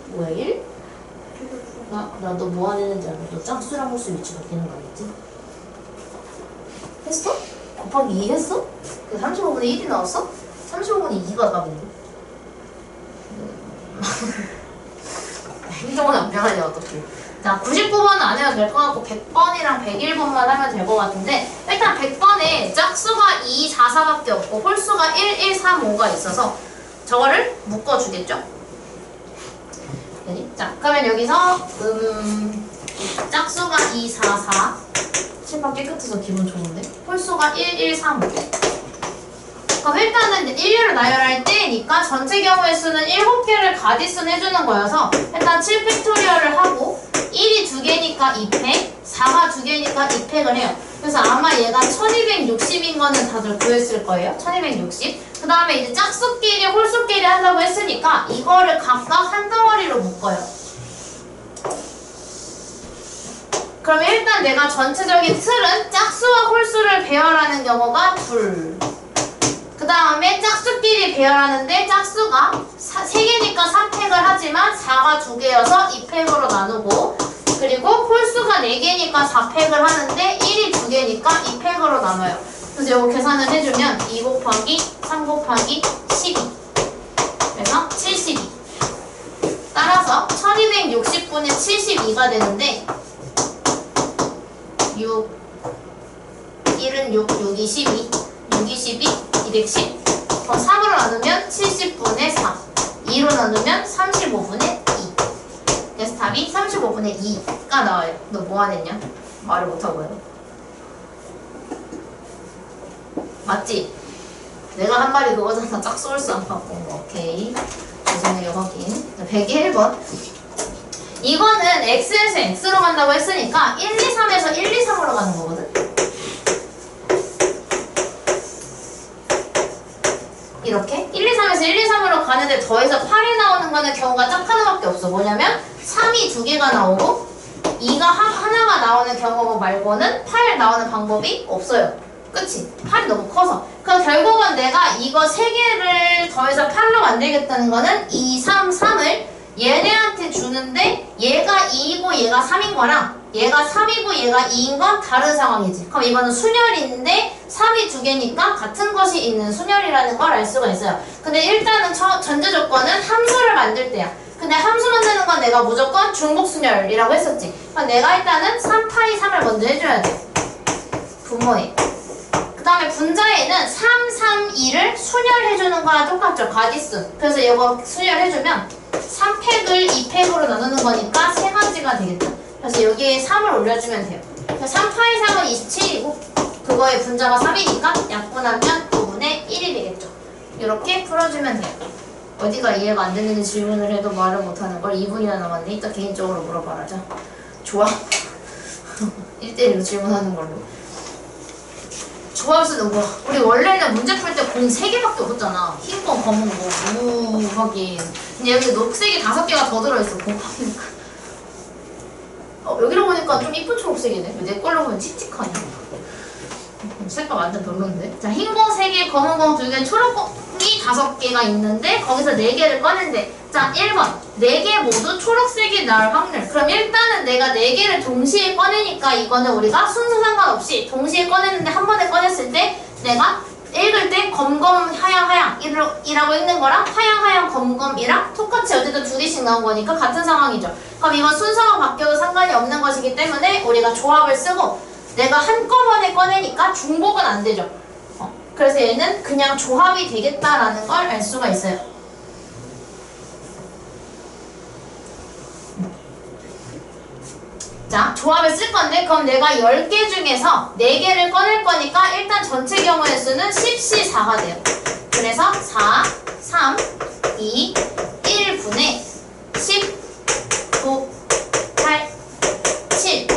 뭐야, 1? 나 너 뭐 하는지 알아? 너 짝수랑 홀수 위치 바뀌는 거 아니지? 했어? 곱하기 2 했어? 그 35분의 1이 나왔어? 35분의 2가 답인데? 행동은 안 변하냐 어떡해. 자, 99번은 안 해도 될 것 같고 100번이랑 101번만 하면 될 것 같은데 일단 100번에 짝수가 2, 4, 4밖에 없고 홀수가 1, 1, 3, 5가 있어서 저거를 묶어주겠죠? 자, 그러면 여기서 짝수가 2, 4, 4 칠판 깨끗해서 기분 좋은데? 홀수가 1, 1, 3. 그럼 일단은 인류를 나열할 때니까 전체 경우의 수는 7개를 가디슨 해주는 거여서 일단 7팩토리얼을 하고 1이 2개니까 2팩, 4가 2개니까 2팩을 해요. 그래서 아마 얘가 1260인 거는 다들 구했을 거예요. 1260. 그 다음에 이제 짝수끼리 홀수끼리 한다고 했으니까 이거를 각각 한 덩어리로 묶어요. 그럼 일단 내가 전체적인 틀은 짝수와 홀수를 배열하는 경우가 둘. 그 다음에 짝수끼리 배열하는데 짝수가 3개니까 3팩을 하지만 4가 2개여서 2팩으로 나누고 그리고 홀수가 4개니까 4팩을 하는데 1이 2개니까 2팩으로 나눠요. 그래서 이거 계산을 해주면 2 곱하기 3 곱하기 12 그래서 72 따라서 1260분의 72가 되는데 6 1은 6, 6이 12 6이 12, 210 그럼 3으로 나누면 70분의 4 2로 나누면 35분의 2 그래서 답이 35분의 2가 나와요. 너 뭐 안 했냐? 말을 못하고요. 맞지? 내가 한 말이 그거잖아. 짝수 홀수 안 바꾼 거. 오케이. 죄송해요. 확인. 101번. 이거는 X에서 X로 간다고 했으니까 1, 2, 3에서 1, 2, 3으로 가는 거거든? 이렇게 1, 2, 3에서 1, 2, 3으로 가는데 더해서 8이 나오는 거는 경우가 딱 하나밖에 없어. 뭐냐면 3이 2개가 나오고 2가 하나가 나오는 경우 말고는 8 나오는 방법이 없어요. 그치? 8이 너무 커서. 그럼 결국은 내가 이거 3개를 더해서 8로 만들겠다는 거는 2, 3, 3을 얘네한테 주는데 얘가 2이고 얘가 3인 거랑 얘가 3이고 얘가 2인 건 다른 상황이지. 그럼 이거는 순열인데 3이 2개니까 같은 것이 있는 순열이라는 걸 알 수가 있어요. 근데 일단은 전제 조건은 함수를 만들 때야. 근데 함수 만드는 건 내가 무조건 중복순열이라고 했었지. 그럼 내가 일단은 3파이 3을 먼저 해줘야 돼. 분모에. 그 다음에 분자에는 3, 3, 2를 순열해주는 거랑 똑같죠. 가지수. 그래서 이거 순열해주면 3팩을 2팩으로 나누는 거니까 3가지가 되겠죠. 그래서 여기에 3을 올려주면 돼요. 3파이 3은 27이고 그거의 분자가 3이니까 약분하면 9분의 1이 되겠죠. 이렇게 풀어주면 돼요. 어디가 이해가 안 되는지 질문을 해도 말을 못하는 걸 2분이나 남았네. 이따 개인적으로 물어봐라자. 좋아. 1대1로 질문하는 걸로. 조합수는 뭐야? 우리 원래는 문제 풀 때 공 3개밖에 없었잖아. 흰 공, 검은 공, 확인. 근데 여기 녹색이 5개가 더 들어있어. 곰팡이니까. 여기로 보니까 좀 이쁜 초록색이네. 왜 내 걸로 보면 칙칙하냐? 색깔 완전 별론데? 자, 흰 공 3개, 검은 공 2개, 초록 공이 5개가 있는데 거기서 4개를 꺼낸대. 자, 1번. 4개 모두 초록색이 나올 확률. 그럼 일단은 내가 4개를 동시에 꺼내니까 이거는 우리가 순서 상관없이 동시에 꺼냈는데 한 번에 꺼냈을 때 내가 읽을 때 검검 하양 하양 이라고 읽는 거랑 하양 하양 검검이랑 똑같이 어쨌든 2개씩 나온 거니까 같은 상황이죠. 그럼 이건 순서가 바뀌어도 상관이 없는 것이기 때문에 우리가 조합을 쓰고 내가 한꺼번에 꺼내니까 중복은 안 되죠. 그래서 얘는 그냥 조합이 되겠다라는 걸 알 수가 있어요. 자, 조합을 쓸 건데 그럼 내가 10개 중에서 4개를 꺼낼 거니까 일단 전체 경우의 수는 10C4가 돼요. 그래서 4, 3, 2, 1분의 10, 9, 8, 7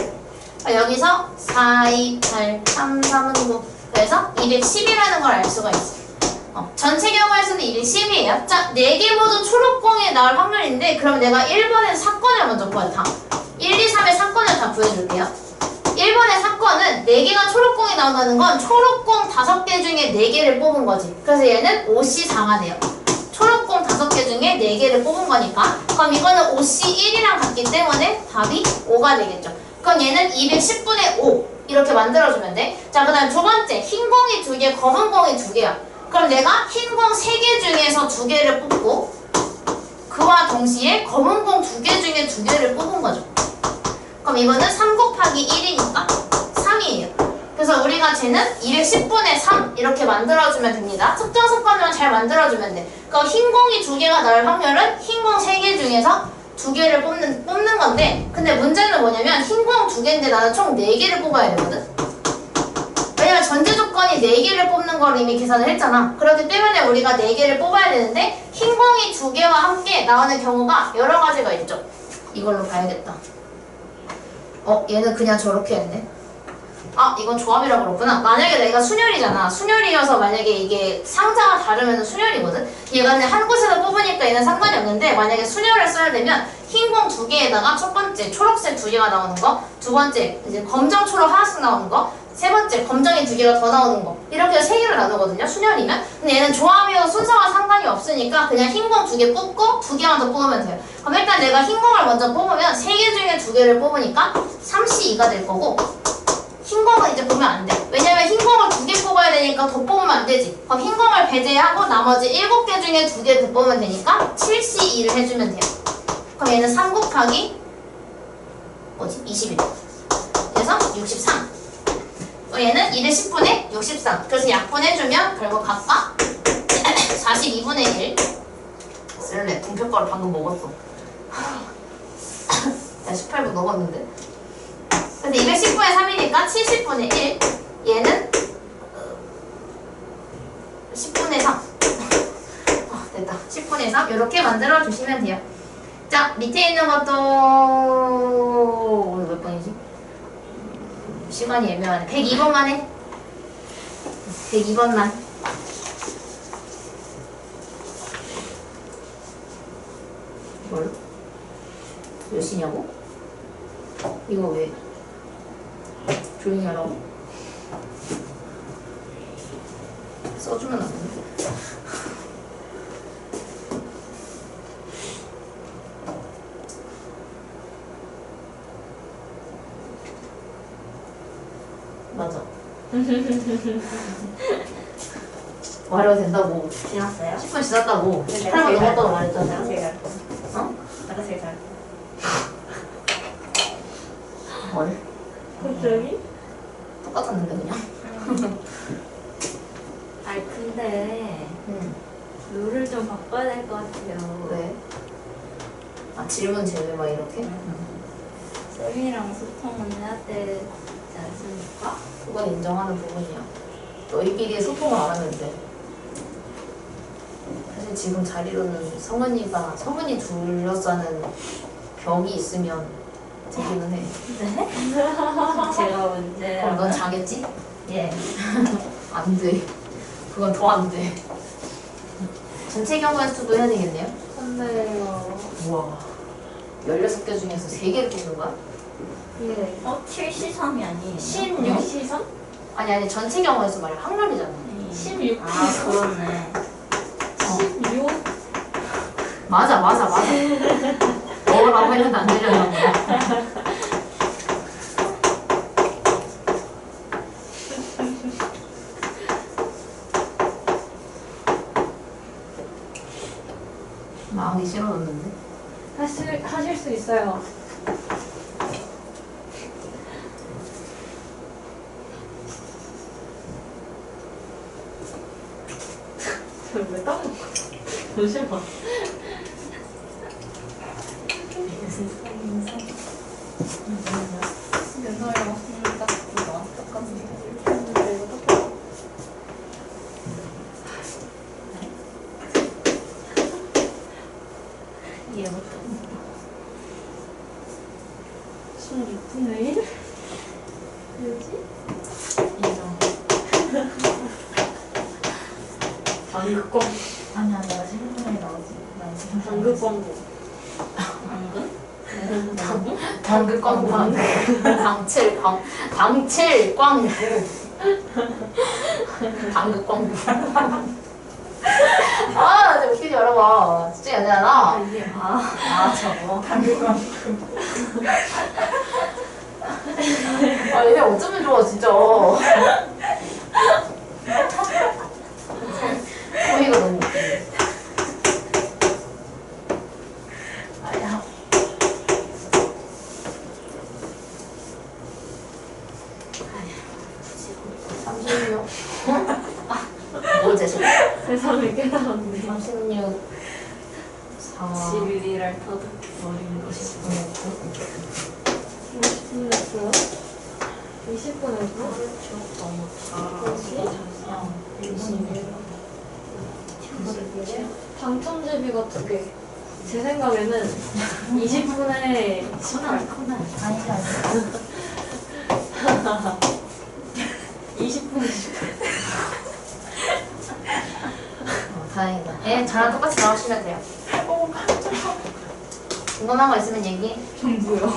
여기서 4, 2, 8, 3, 3은 9 그래서 210이라는 걸 알 수가 있어요. 전체 경우의 수는 210이에요. 자, 4개 모두 초록공에 나올 확률인데 그럼 내가 1번에 사건을 먼저 구해요. 다 1, 2, 3의 사건을 다 구해줄게요. 1번의 사건은 4개가 초록공이 나온다는 건 초록공 5개 중에 4개를 뽑은 거지. 그래서 얘는 5C4가 돼요. 초록공 5개 중에 4개를 뽑은 거니까. 그럼 이거는 5C1이랑 같기 때문에 답이 5가 되겠죠. 그럼 얘는 210분의 5 이렇게 만들어주면 돼. 자, 그 다음 두 번째 흰 공이 2개, 검은 공이 2개야. 그럼 내가 흰 공 3개 중에서 2개를 뽑고 그와 동시에 검은 공 2개 중에 2개를 뽑은 거죠. 그럼 이거는 3 곱하기 1이니까 3이에요. 그래서 우리가 쟤는 210분의 3 이렇게 만들어주면 됩니다. 측정사건만 잘 만들어주면 돼. 그럼 흰 공이 2개가 나올 확률은 흰 공 3개 중에서 두 개를 뽑는 건데, 근데 문제는 뭐냐면 흰 공 두 개인데 나는 총 4개를 뽑아야 되거든? 왜냐면 전제 조건이 4개를 뽑는 걸 이미 계산을 했잖아. 그렇기 때문에 우리가 4개를 뽑아야 되는데 흰 공이 2개와 함께 나오는 경우가 여러 가지가 있죠. 이걸로 봐야겠다. 얘는 그냥 저렇게 했네. 아, 이건 조합이라고 그렇구나. 만약에 내가 순열이잖아. 순열이어서 만약에 이게 상자가 다르면 순열이거든? 얘가 그냥 한 곳에서 뽑으니까 얘는 상관이 없는데, 만약에 순열을 써야 되면 흰 공 2개에다가 첫 번째 초록색 2개가 나오는 거, 두 번째 이제 검정 초록 하나씩 나오는 거, 세 번째 검정이 2개가 더 나오는 거, 이렇게 3개로 나누거든요, 순열이면. 근데 얘는 조합이어 순서와 상관이 없으니까 그냥 흰 공 2개 뽑고 2개만 더 뽑으면 돼요. 그럼 일단 내가 흰 공을 먼저 뽑으면 3개 중에 2개를 뽑으니까 3C2가 될 거고, 흰 공은 이제 보면 안 돼. 왜냐면 흰 공을 2개 뽑아야 되니까 더 뽑으면 안 되지. 그럼 흰 공을 배제하고 나머지 7개 중에 2개 더 뽑으면 되니까 7C2를 해주면 돼요. 그럼 얘는 3 곱하기 21. 그래서 63. 얘는 1의 10분의 63. 그래서 약분해주면 결국 각각 42분의 1. 쓸래. 분표거를 방금 먹었어. 나 18분 넘었는데. 근데 210분의 3이니까 70분의 1. 얘는 10분의 3. 됐다. 10분의 3. 이렇게 만들어 주시면 돼요. 자, 밑에 있는 것도 오늘 몇 번이지? 시간이 애매하네. 102번만 해. 102번만. 뭘? 몇 시냐고? 이거 왜? 조용히 하라고? 써주면 안 돼. 맞아. 말해도 된다고. 지났어요? 10분 지났다고. 네, 8분 넘었다고 말했잖아. 내가 제일 잘. 어? 내가 제일 잘. 뭘? 갑자기? 똑같았는데 그냥. 아니 근데 응. 룰을 좀 바꿔야 될 것 같아요. 왜? 아, 질문 제외 막 이렇게? 쌤이랑 소통은 해야 되지 않습니까? 그건 인정하는 부분이야. 너희끼리 소통을 안 하면 돼. 사실 지금 자리로는 성은이 둘러싸는 벽이 있으면 되기는 해. 네? 제가 언제? 그럼 넌 자겠지? 예. 안 돼. 그건 더 안 돼. 전체 경우의 수도 해야 되겠네요? 안 돼요. 우와. 16개 중에서 3개를 뽑는 거야? 예. 7C3이 아니에요? 16시선? 아니, 전체 경우의 수 말이야. 확률이잖아. 16. 아 그렇네. 16? 맞아. 뭐라고 했는데 안 되려나 보다. 나오기 싫어졌는데. 하실 수 있어요. 왜 땀 먹고 잠시만. 연서랑 딱 그거 똑같네. 이해부터 16분의 1? 뭐지? 인정. 방극광. 아니야, 내가 11분에 나오지. 난 지금 방극광고. 방금? 방칠 광고. 방극광고. 아, 좀 웃기지 말아봐. 진짜 안 되잖아. 이게 저거. 방금 아, 얘네 어쩌면 좋아, 진짜. 거기가 너무 웃기네. 아야. 아야. 36. 뭐지, 지금? 세상을 깨달았네. 36. 4. 11을 터득거리는 것이 20분 했어요? 20분 했어? 너무 당첨제비가 2개. 제 생각에는 20분에 18. 아니지 아니지. 20분에 18. 다행이다. 예, 저랑 똑같이 나오시면 돼요. 궁금한 거 있으면 얘기해. 정부요.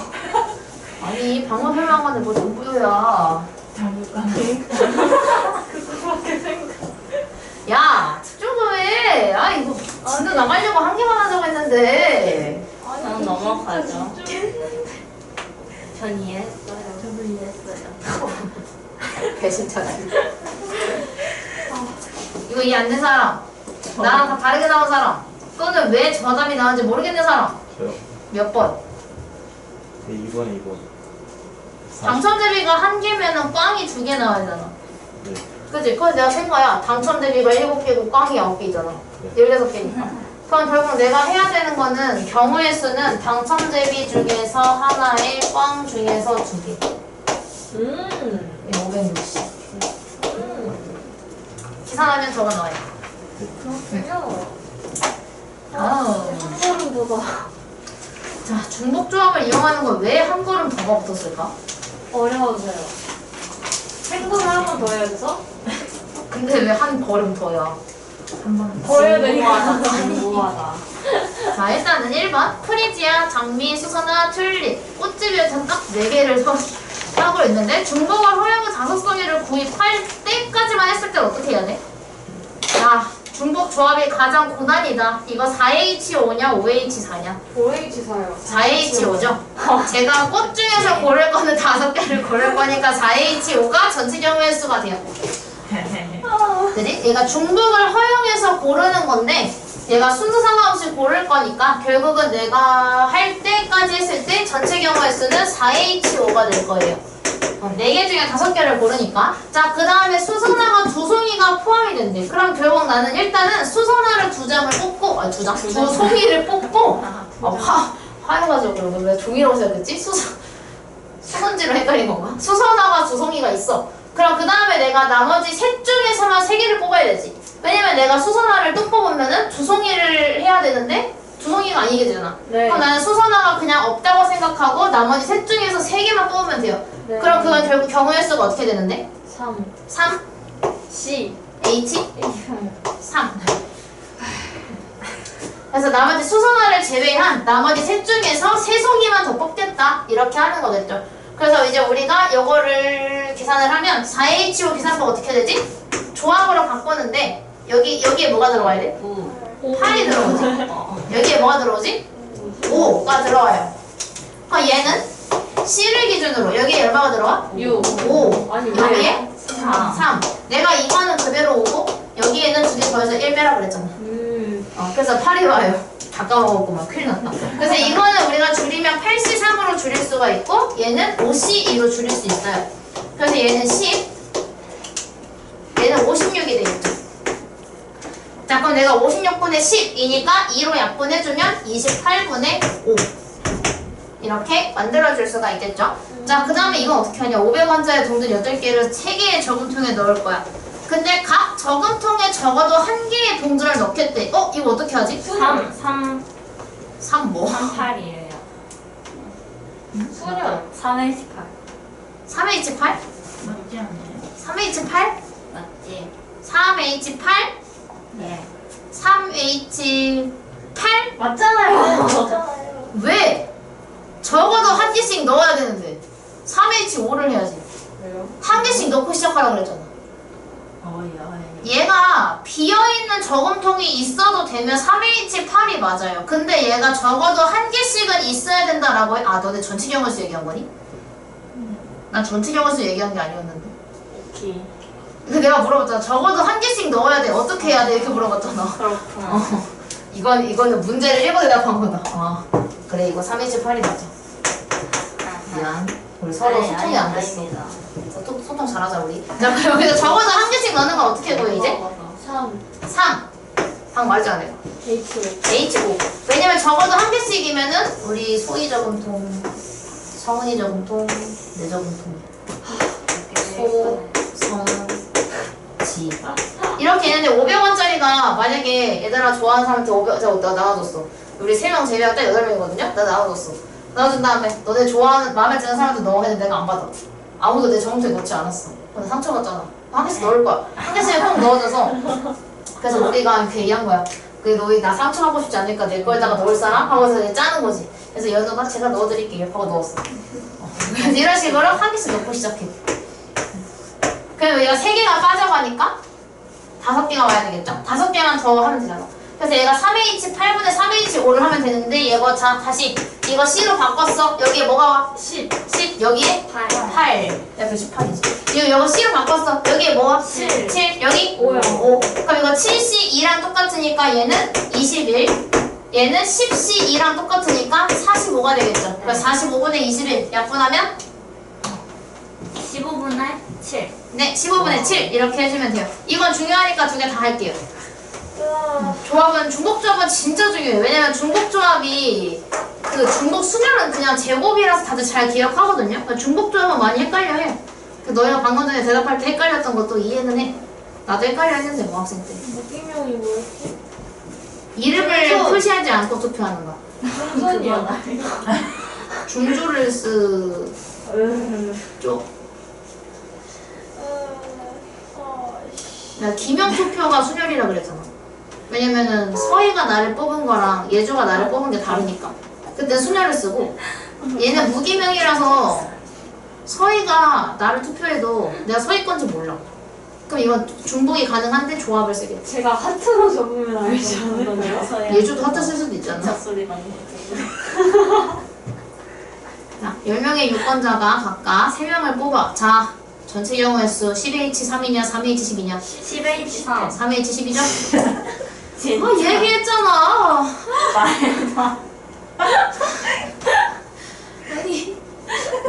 아니, 방금 설명한 건데 뭐 정부야. 그거밖에 생각. 야, 집중 좀 해. 아, 이거 진도 나가려고 한 개만 하자고 했는데. 저는 넘어가죠. 전 이해했어요. 저도 이해했어요. 배신자지. 이거 이해 안 된 사람. 나랑 다 다르게 나온 사람. 또는 왜 저 답이 나왔는지 모르겠는 사람. 저요. 몇 번? 네, 2번 2번. 당첨 대비가 1개면은 꽝이 2개 나와야 되잖아. 네. 그치? 그래서 내가 센 거야. 당첨 대비가 7개고 꽝이 9개잖아. 네. 16개니까. 그럼 결국 내가 해야 되는 거는 경우의 수는 당첨 대비 중에서 하나에 꽝 중에서 2개. 560. 계산하면 저거 나와요. 그렇군요. 아우. 한 걸음보다 자, 중복조합을 이용하는 건 왜 한 걸음 더가 붙었을까? 어려워져요. 행동을 한 번 더 해야 돼서? 근데 왜 한 걸음 더야? 더 해야 되니까. 무모하다. 자, 일단은 1번. 프리지아, 장미, 수선화, 튤립, 꽃집이었던 딱 4개를 하고 있는데 중복을 허용의 5송이를 구입할 때까지만 했을 때 어떻게 해야 돼? 야, 중복 조합이 가장 고난이다. 이거 4H5냐 5H4냐? 5H4요. 4H5죠? 제가 꽃 중에서 고를 거는 5개를 고를 거니까 4H5가 전체 경우의 수가 돼요. 그지? 얘가 중복을 허용해서 고르는 건데 얘가 순서 상관없이 고를 거니까 결국은 내가 할 때까지 했을 때 전체 경우의 수는 4H5가 될 거예요. 4개 중에 5개를 고르니까. 자, 그 다음에 수선화가 2송이가 포함이 된대. 그럼 결국 나는 일단은 수선화를 2장을 뽑고, 아니 2장? 2송이를 뽑고, 화해가지고 그러고 왜 종이라고 생각했지? 수선지로 헷갈린 건가? 수선화가 2송이가 있어. 그럼 그 다음에 내가 나머지 셋 중에서만 3개를 뽑아야 되지. 왜냐면 내가 수선화를 또 뽑으면은 2송이를 해야 되는데 2송이가 아니게 되잖아. 네. 그럼 나는 수선화가 그냥 없다고 생각하고 나머지 셋 중에서 3개만 뽑으면 돼요. 네. 그럼 그건 결국 경우의 수가 어떻게 되는데? 3. 3, C. H, 3. 그래서 나머지 수선화를 제외한 나머지 셋 중에서 3송이만 더 뽑겠다. 이렇게 하는 거겠죠. 그래서 이제 우리가 이거를 계산을 하면 4H5 계산법 어떻게 되지? 조합으로 바꾸는데 여기에 뭐가 들어가야 돼? 8이 들어오지? 여기에 뭐가 들어오지? 5가 들어와요. 그럼 얘는 C를 기준으로 여기에 얼마가 들어와? 6. 5. 아니, 여기에 3. 내가 이거는 그대로 오고 여기에는 2개 더해서 1 빼라 그랬잖아. 그래서 8이 와요. 다 까먹었구만. 큰일 났다. 그래서 이거는 우리가 줄이면 8C3으로 줄일 수가 있고 얘는 5C2로 줄일 수 있어요. 그래서 얘는 10, 얘는 56이 되겠죠. 자, 그럼 내가 56분의 10이니까 2로 약분해주면 28분의 5 이렇게 만들어줄 수가 있겠죠. 자, 그 다음에 이건 어떻게 하냐. 500원짜리 동전 8개를 3개의 저금통에 넣을 거야. 근데 각 저금통에 적어도 1개의 동전을 넣겠대. 이거 어떻게 하지? 3 뭐? 38이에요. 수련. 3H8. 3H8? 맞지 않나요? 3H8? 맞지? 3H8? 예. 3H8? 맞잖아요. 왜? 적어도 1개씩 넣어야 되는데 3H5를 해야지. 왜요? 1개씩 넣고 시작하라고 그랬잖아. 어이. 얘가 비어있는 저금통이 있어도 되면 3H8이 맞아요. 근데 얘가 적어도 1개씩은 있어야 된다라고 해. 아, 너네 전체 경우수 얘기한 거니? 난 전체 경우수 얘기한 게 아니었는데. 오케이. 근데 내가 물어봤잖아. 적어도 1개씩 넣어야 돼. 어떻게 해야 돼? 이렇게 물어봤잖아. 그렇구나. 이거는 문제를 읽고 대답한 거다. 그래, 이거 3H8이 맞아. 미안. 우리 서로 소통이 안 됐어. 소통 잘하자 우리. 자, 그럼 여기서 적어도 1개씩 넣는 건 어떻게 보여 이제? 3. 3. 방금 말했잖아 내가. H5. H5. 왜냐면 적어도 한 개씩이면은 우리 소위 저금통, 성은이 저금통, 내 저금통, 소, 성, 지. 이렇게 있는데 500원짜리가 만약에 얘들아 좋아하는 사람한테 500원 나 나눠줬어. 우리 3명 제외하고 딱 8명이거든요? 나 나눠줬어. 나눠준 다음에 너네 좋아하는 마음에 드는 사람한테 넣어 했는데 내가 안 받아. 아무도 내 저금통에 넣지 않았어. 근데 상처받잖아. 한 개씩 넣을 거야. 한 개씩 꼭 넣어줘서. 그래서 우리가 이렇게 얘기한 거야. 그 너희 나 상처하고 싶지 않으니까 내 거에다가 넣을 사람? 하고서 이제 짜는 거지. 그래서 연우가 제가 넣어드릴게요 하고 넣었어. 그래서 이런 식으로 한 개씩 넣고 시작해. 그럼 얘가 3개가 빠져가니까 5개가 와야 되겠죠? 5개만 더 하면 되잖아. 그래서 얘가 3H 8분의 3H5를 하면 되는데 얘가 자 다시 이거 C로 바꿨어. 여기에 뭐가 와? 10. 10 여기에 8 옆에 18이지. 이거 C로 바꿨어. 여기에 뭐가? 7. 7 여기 5요. 5. 그럼 이거 7C2랑 똑같으니까 얘는 21 얘는 10C2랑 똑같으니까 45가 되겠죠. 그래서 45분의 21 약분하면 15분의 7. 네 15분의 7 이렇게 해주면 돼요. 이건 중요하니까 2개 다 할게요. 조합은 중복조합은 진짜 중요해요. 왜냐면 중복조합이 그 중복 순열은 그냥 제곱이라서 다들 잘 기억하거든요. 그러니까 중복조합은 많이 헷갈려해. 그 너희가 방금 전에 대답할 때 헷갈렸던 것도 이해는 해. 나도 헷갈려 했는데 뭐 학생 때. 무기명이 뭐였지? 이름을 표시하지 않고 투표하는 거야. 중선이야. 중조를 쓰죠. 나 기명 투표가 순열이라 그랬잖아. 왜냐면은 서희가 나를 뽑은 거랑 예주가 나를 뽑은 게 다르니까. 그때 순열을 쓰고 얘는 무기명이라서 서희가 나를 투표해도 내가 서희 건지 몰라. 그럼 이건 중복이 가능한데 조합을 쓰겠지. 제가 하트로 적으면 알지 않을까요? 예주도 하트 쓸 수도 있잖아. 잡소리 많이 듣고. 자, 10명의 유권자가 각각 3명을 뽑아. 자, 전체 경우의 수 10H3이냐 3H10이냐? 10H3. 3H10이죠? 진짜. 얘기했잖아. 말해봐. 아니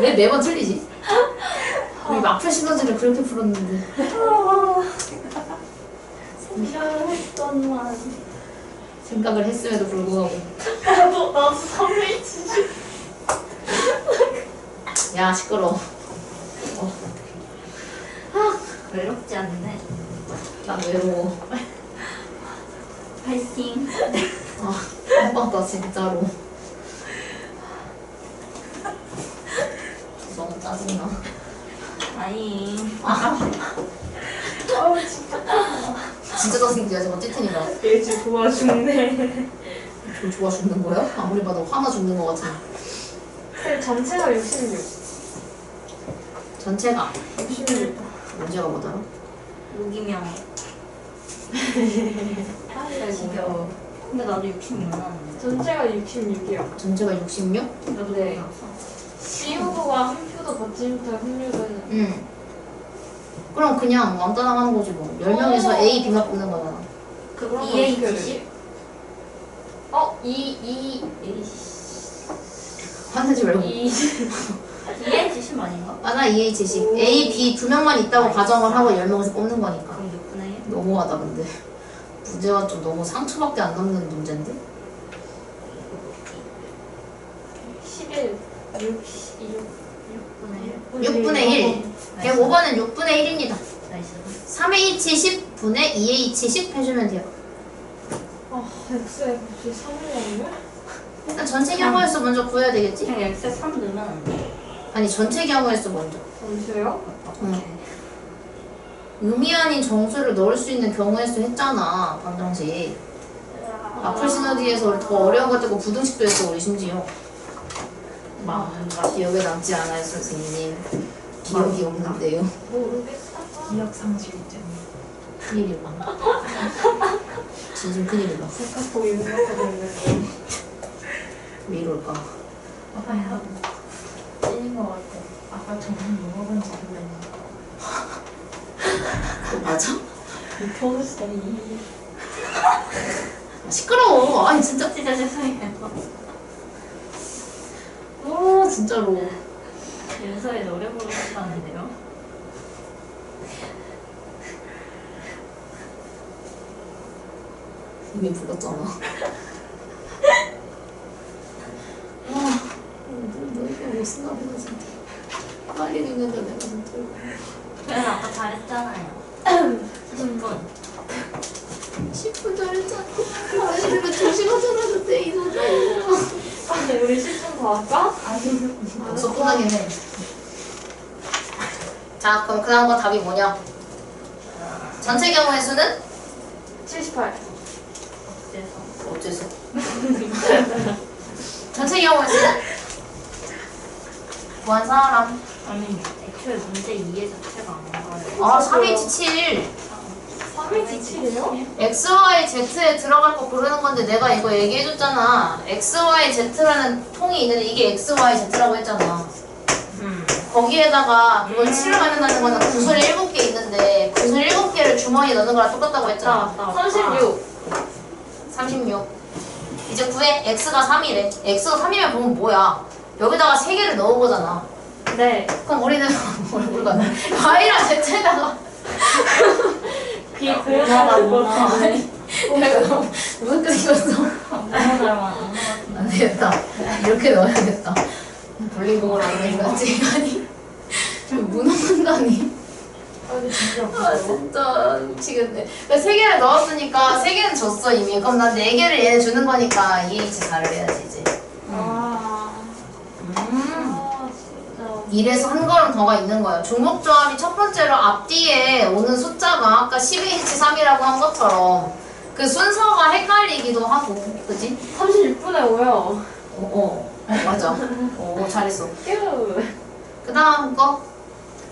왜 매번 틀리지? 우리 마플 시너지를 그렇게 풀었는데. 생각했던만. 생각을 했음에도 불구하고. 나도 3H10. 야 시끄러워. 외롭지 않네. 난 외로워. 파이팅. 한번더 진짜로. 너무 짜증나. 아니. 진짜 짜증이야 저거 찌트니가. 예지 도와 죽네. 좀 좋아 죽는 거야? 아무리 봐도 화나 죽는 거 같아. 쌤 전체가 66. 전체가 66. 문제가 뭐더라? 무기명. 지겨워. 근데 나도 66 나왔는데. 전체가 66이요. 전체가 66? 나도 네. 그거 나왔어. 지우고가 한 표도 받지 못할 확률은 응. 그럼 그냥 왕따 나가는 거지 뭐. 10명에서 A, B만 뽑는 거잖아. 그거 그럼 EH10? 화내지 말고. EH10 아닌가? 맞아, EH식. A, B 2명만 있다고 가정을 하고 10명에서 뽑는 거니까. 그럼 6분의 1? 너무하다 근데. 문제가 좀 너무 상처밖에 안 남는 문제인데? 11. 6분의 1? 6분의 1. 105번은 6분의 1입니다. 나이스. 3H10 분의 2H10 해주면 돼요. 아, X에 혹시 3을 넣으면? 일단 전체 경우에서 먼저 구해야 되겠지? 그냥 X에 3 넣으면 안 돼. 아니 전체 경우에서 먼저. 잠시요? 응. 의미 아닌 정수를 넣을 수 있는 경우의 수 했잖아 방정식. 마플 시너지에서 더 어려운 것 같고 부등식도 했어 우리 심지어. 기억에 남지 않아요 선생님. 기억이 없는데요. 모르겠다. 기억 상실 있잖아. 큰일이다. 진심 큰일이다. 생각하고 입력하고 있는 왜 이럴까? 아빠야. 찔린 것 같아. 아빠 정말 뭐 먹은지 모르겠네. 그거 맞아? 도스이. 시끄러워. 아니 진짜. 진짜 죄송해요. 진짜로. 윤서에 노래 부르고 싶었는데요. 이미 불렀잖아. 너희가 못 쓰나 보다 진짜. 빨리 읽는데 내가 못 들고. 그래서 아까 잘했잖아요. 10분. 10분 잘했잖아. 아이들은 2시간 전화줬대 이 소리. 아니 우리 10분 더 할까? 벌써 끝나긴 해. 자, 그럼 그 다음 거 답이 뭐냐? 전체 경우의 수는? 78. 그래서 어째서? 전체 경우의 수는? 구한 사람. 아니 애초에 문제 이해 자체가 안 나와요. 아, 327. 327이에요? X, Y, Z에 들어갈 거 고르는 건데 내가 이거 얘기해줬잖아. X, Y, Z라는 통이 있는데 이게 X, Y, Z라고 했잖아. 거기에다가 그걸 7을 갖는다는 거는 구슬이 7개 있는데 구슬 7개를 주머니에 넣는 거랑 똑같다고 했잖아. 36. 36. 이제 구해. X가 3이래. X가 3이면 보면 뭐야? 여기다가 3개를 넣은 거잖아. 네. 그럼 우리는 우리가 Y랑 Z에다가 귀 그려놔라 문화. 내가 너무 무슨 끄집었어. 너무 닮아. 안 되겠다. 이렇게 넣어야겠다. 볼링공을 안 내려갔지. 아니. 무너진다니. 아니 진짜 아, 진짜 미치겠네. 그러니까 3개를 넣었으니까 3개는 줬어, 이미. 그럼 난 4개를 얘네 주는 거니까 EH 잘을 해야지, 이제. 아 진짜. 이래서 한 걸음 더가 있는 거예요. 종목조합이 첫 번째로 앞뒤에 오는 숫자가 아까 12H 3이라고 한 것처럼 그 순서가 헷갈리기도 하고, 그지? 36분에 오요. 맞아. 잘했어. 휴. 그 다음 거.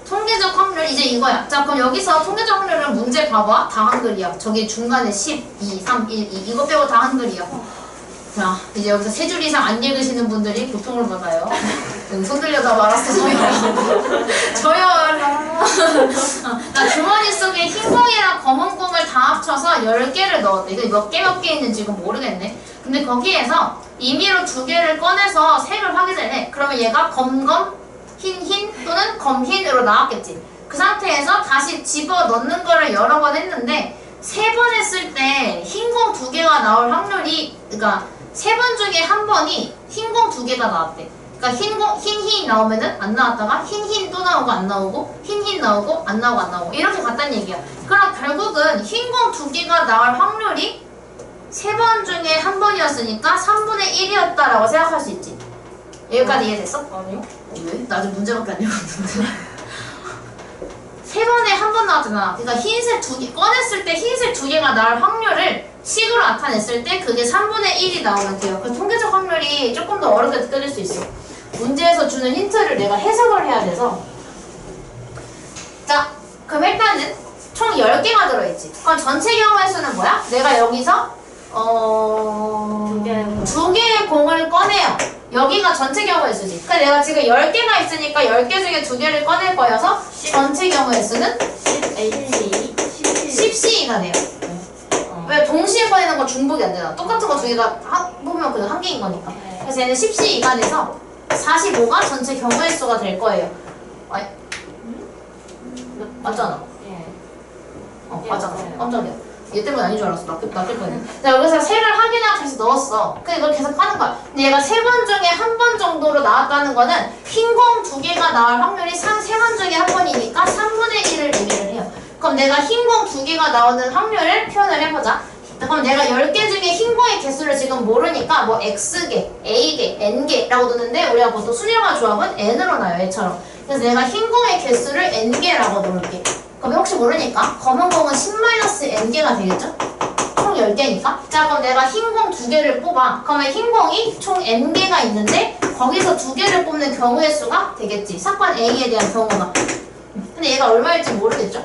통계적 확률, 이제 이거야. 자, 그럼 여기서 통계적 확률은 문제 봐봐. 다 한글이야. 저기 중간에 10, 2, 3, 1, 2. 이거 빼고 다 한글이야. 자, 이제 여기서 3줄 이상 안 읽으시는 분들이 고통을 받아요. 손 들려다 말았어, 저요. 나 주머니 속에 흰 공이랑 검은 공을 다 합쳐서 10개를 넣었대. 이거 몇 개 있는지 지금 모르겠네. 근데 거기에서 임의로 2개를 꺼내서 색을 확인을 해. 그러면 얘가 검검, 흰 또는 검흰으로 나왔겠지. 그 상태에서 다시 집어 넣는 거를 여러 번 했는데 3번 했을 때 흰 공 2개가 나올 확률이, 그러니까 3번 중에 한 번이 흰 공 2개가 나왔대. 그러니까 흰 나오면은 안 나왔다가 흰 또 나오고 안 나오고 흰 나오고 안 나오고 안 나오고 이렇게 갔다는 얘기야. 그럼 결국은 흰 공 2개가 나올 확률이 3번 중에 한 번이었으니까 3분의 1이었다라고 생각할 수 있지. 여기까지 이해됐어? 아니요. 왜? 나 아직 문제밖에 안 읽었는데. 3번에 한 번 나왔잖아. 그러니까 흰색 2개, 꺼냈을 때 흰색 2개가 나올 확률을 식으로 나타냈을 때 그게 3분의 1이 나오면 돼요. 그래서 통계적 확률이 조금 더 어렵게 느껴질 수 있어. 문제에서 주는 힌트를 내가 해석을 해야 돼서. 자, 그럼 일단은 총 10개가 들어있지. 그럼 전체 경우의 수는 뭐야? 내가 여기서 2개의 공을 꺼내요. 여기가 전체 경우의 수지. 그러니까 내가 지금 10개가 있으니까 10개 중에 2개를 꺼낼 거여서 전체 경우의 수는 10C가 돼요. 왜? 동시에 꺼내는 거 중복이 안 되잖아. 똑같은 거 2개가 보면 그냥 한 개인 거니까. 그래서 얘는 10C가 돼서 45가 전체 경우의 수가 될 거예요. 맞잖아. 맞아. 깜짝이야. 얘 때문에 아닌 줄 알았어. 낚일 뻔했네. 내가 여기서 색을 확인하고 다시 넣었어. 근데 이걸 계속 하는 거야. 근데 얘가 3번 중에 한 번 정도로 나왔다는 거는 흰 공 2개가 나올 확률이 3번 중에 한 번이니까 3분의 1을 얘기를 해요. 그럼 내가 흰 공 2개가 나오는 확률을 표현을 해보자. 그럼 내가 10개 중에 흰 공의 개수를 지금 모르니까 뭐 X개, A개, N개라고 두는데 우리가 보통 수렴화 조합은 N으로 나요. 얘처럼. 그래서 내가 흰 공의 개수를 N개라고 놓을게. 그럼 혹시 모르니까 검은 공은 10-N개가 되겠죠? 총 10개니까. 자, 그럼 내가 흰 공 2개를 뽑아. 그러면 흰 공이 총 N개가 있는데 거기서 2개를 뽑는 경우의 수가 되겠지. 사건 A에 대한 경우가. 근데 얘가 얼마일지 모르겠죠?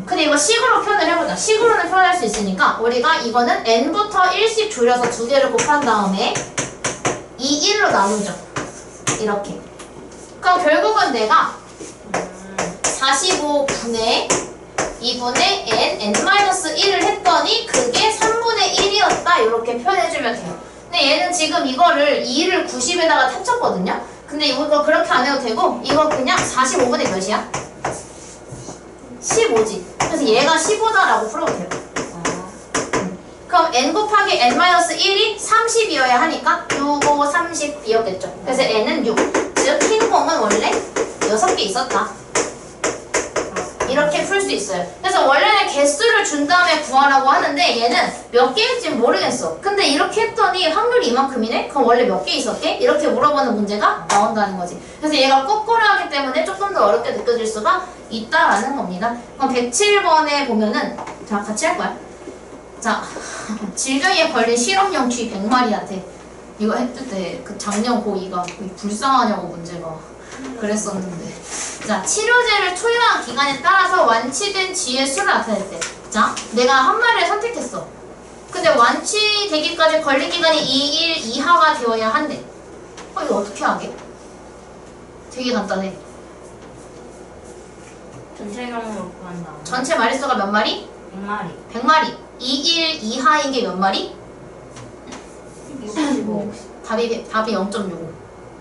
근데 이거 식으로 표현을 해보자. 식으로는 표현할 수 있으니까 우리가 이거는 N부터 1씩 줄여서 2개를 곱한 다음에 2, 1로 나누죠. 이렇게. 그럼 결국은 내가 45분의 2분의 n-1을 했더니 그게 3분의 1이었다 이렇게 표현해주면 돼요. 근데 얘는 지금 이거를 2를 90에다가 합쳤거든요. 근데 이거 그렇게 안 해도 되고 이거 그냥 45분의 몇이야? 15지. 그래서 얘가 15다라고 풀어도 돼요. 그럼 n 곱하기 n-1이 30이어야 하니까 6, 5, 30이었겠죠. 그래서 n은 6. 즉 흰 공은 원래 6개 있었다. 이렇게 풀 수 있어요. 그래서 원래는 개수를 준 다음에 구하라고 하는데 얘는 몇 개일지 모르겠어. 근데 이렇게 했더니 확률이 이만큼이네? 그럼 원래 몇 개 있었게? 이렇게 물어보는 문제가 나온다는 거지. 그래서 얘가 거꾸로 하기 때문에 조금 더 어렵게 느껴질 수가 있다라는 겁니다. 그럼 107번에 보면은 자 같이 할 거야. 자 질병에 걸린 실험용 쥐 100마리한테 이거 했을 때 그 작년 고2가 불쌍하냐고 문제가 그랬었는데 자 치료제를 투여한 기간에 따라서 완치된 쥐의 수를 나타낼 때 자 내가 한 마리를 선택했어. 근데 완치되기까지 걸린 기간이 2일 이하가 되어야 한대. 이거 어떻게 하게? 되게 간단해. 전체 경우로 구한다. 전체 마리수가 몇 마리? 100마리. 100마리. 2일 이하인 게 몇 마리? 65. 답이 0.65.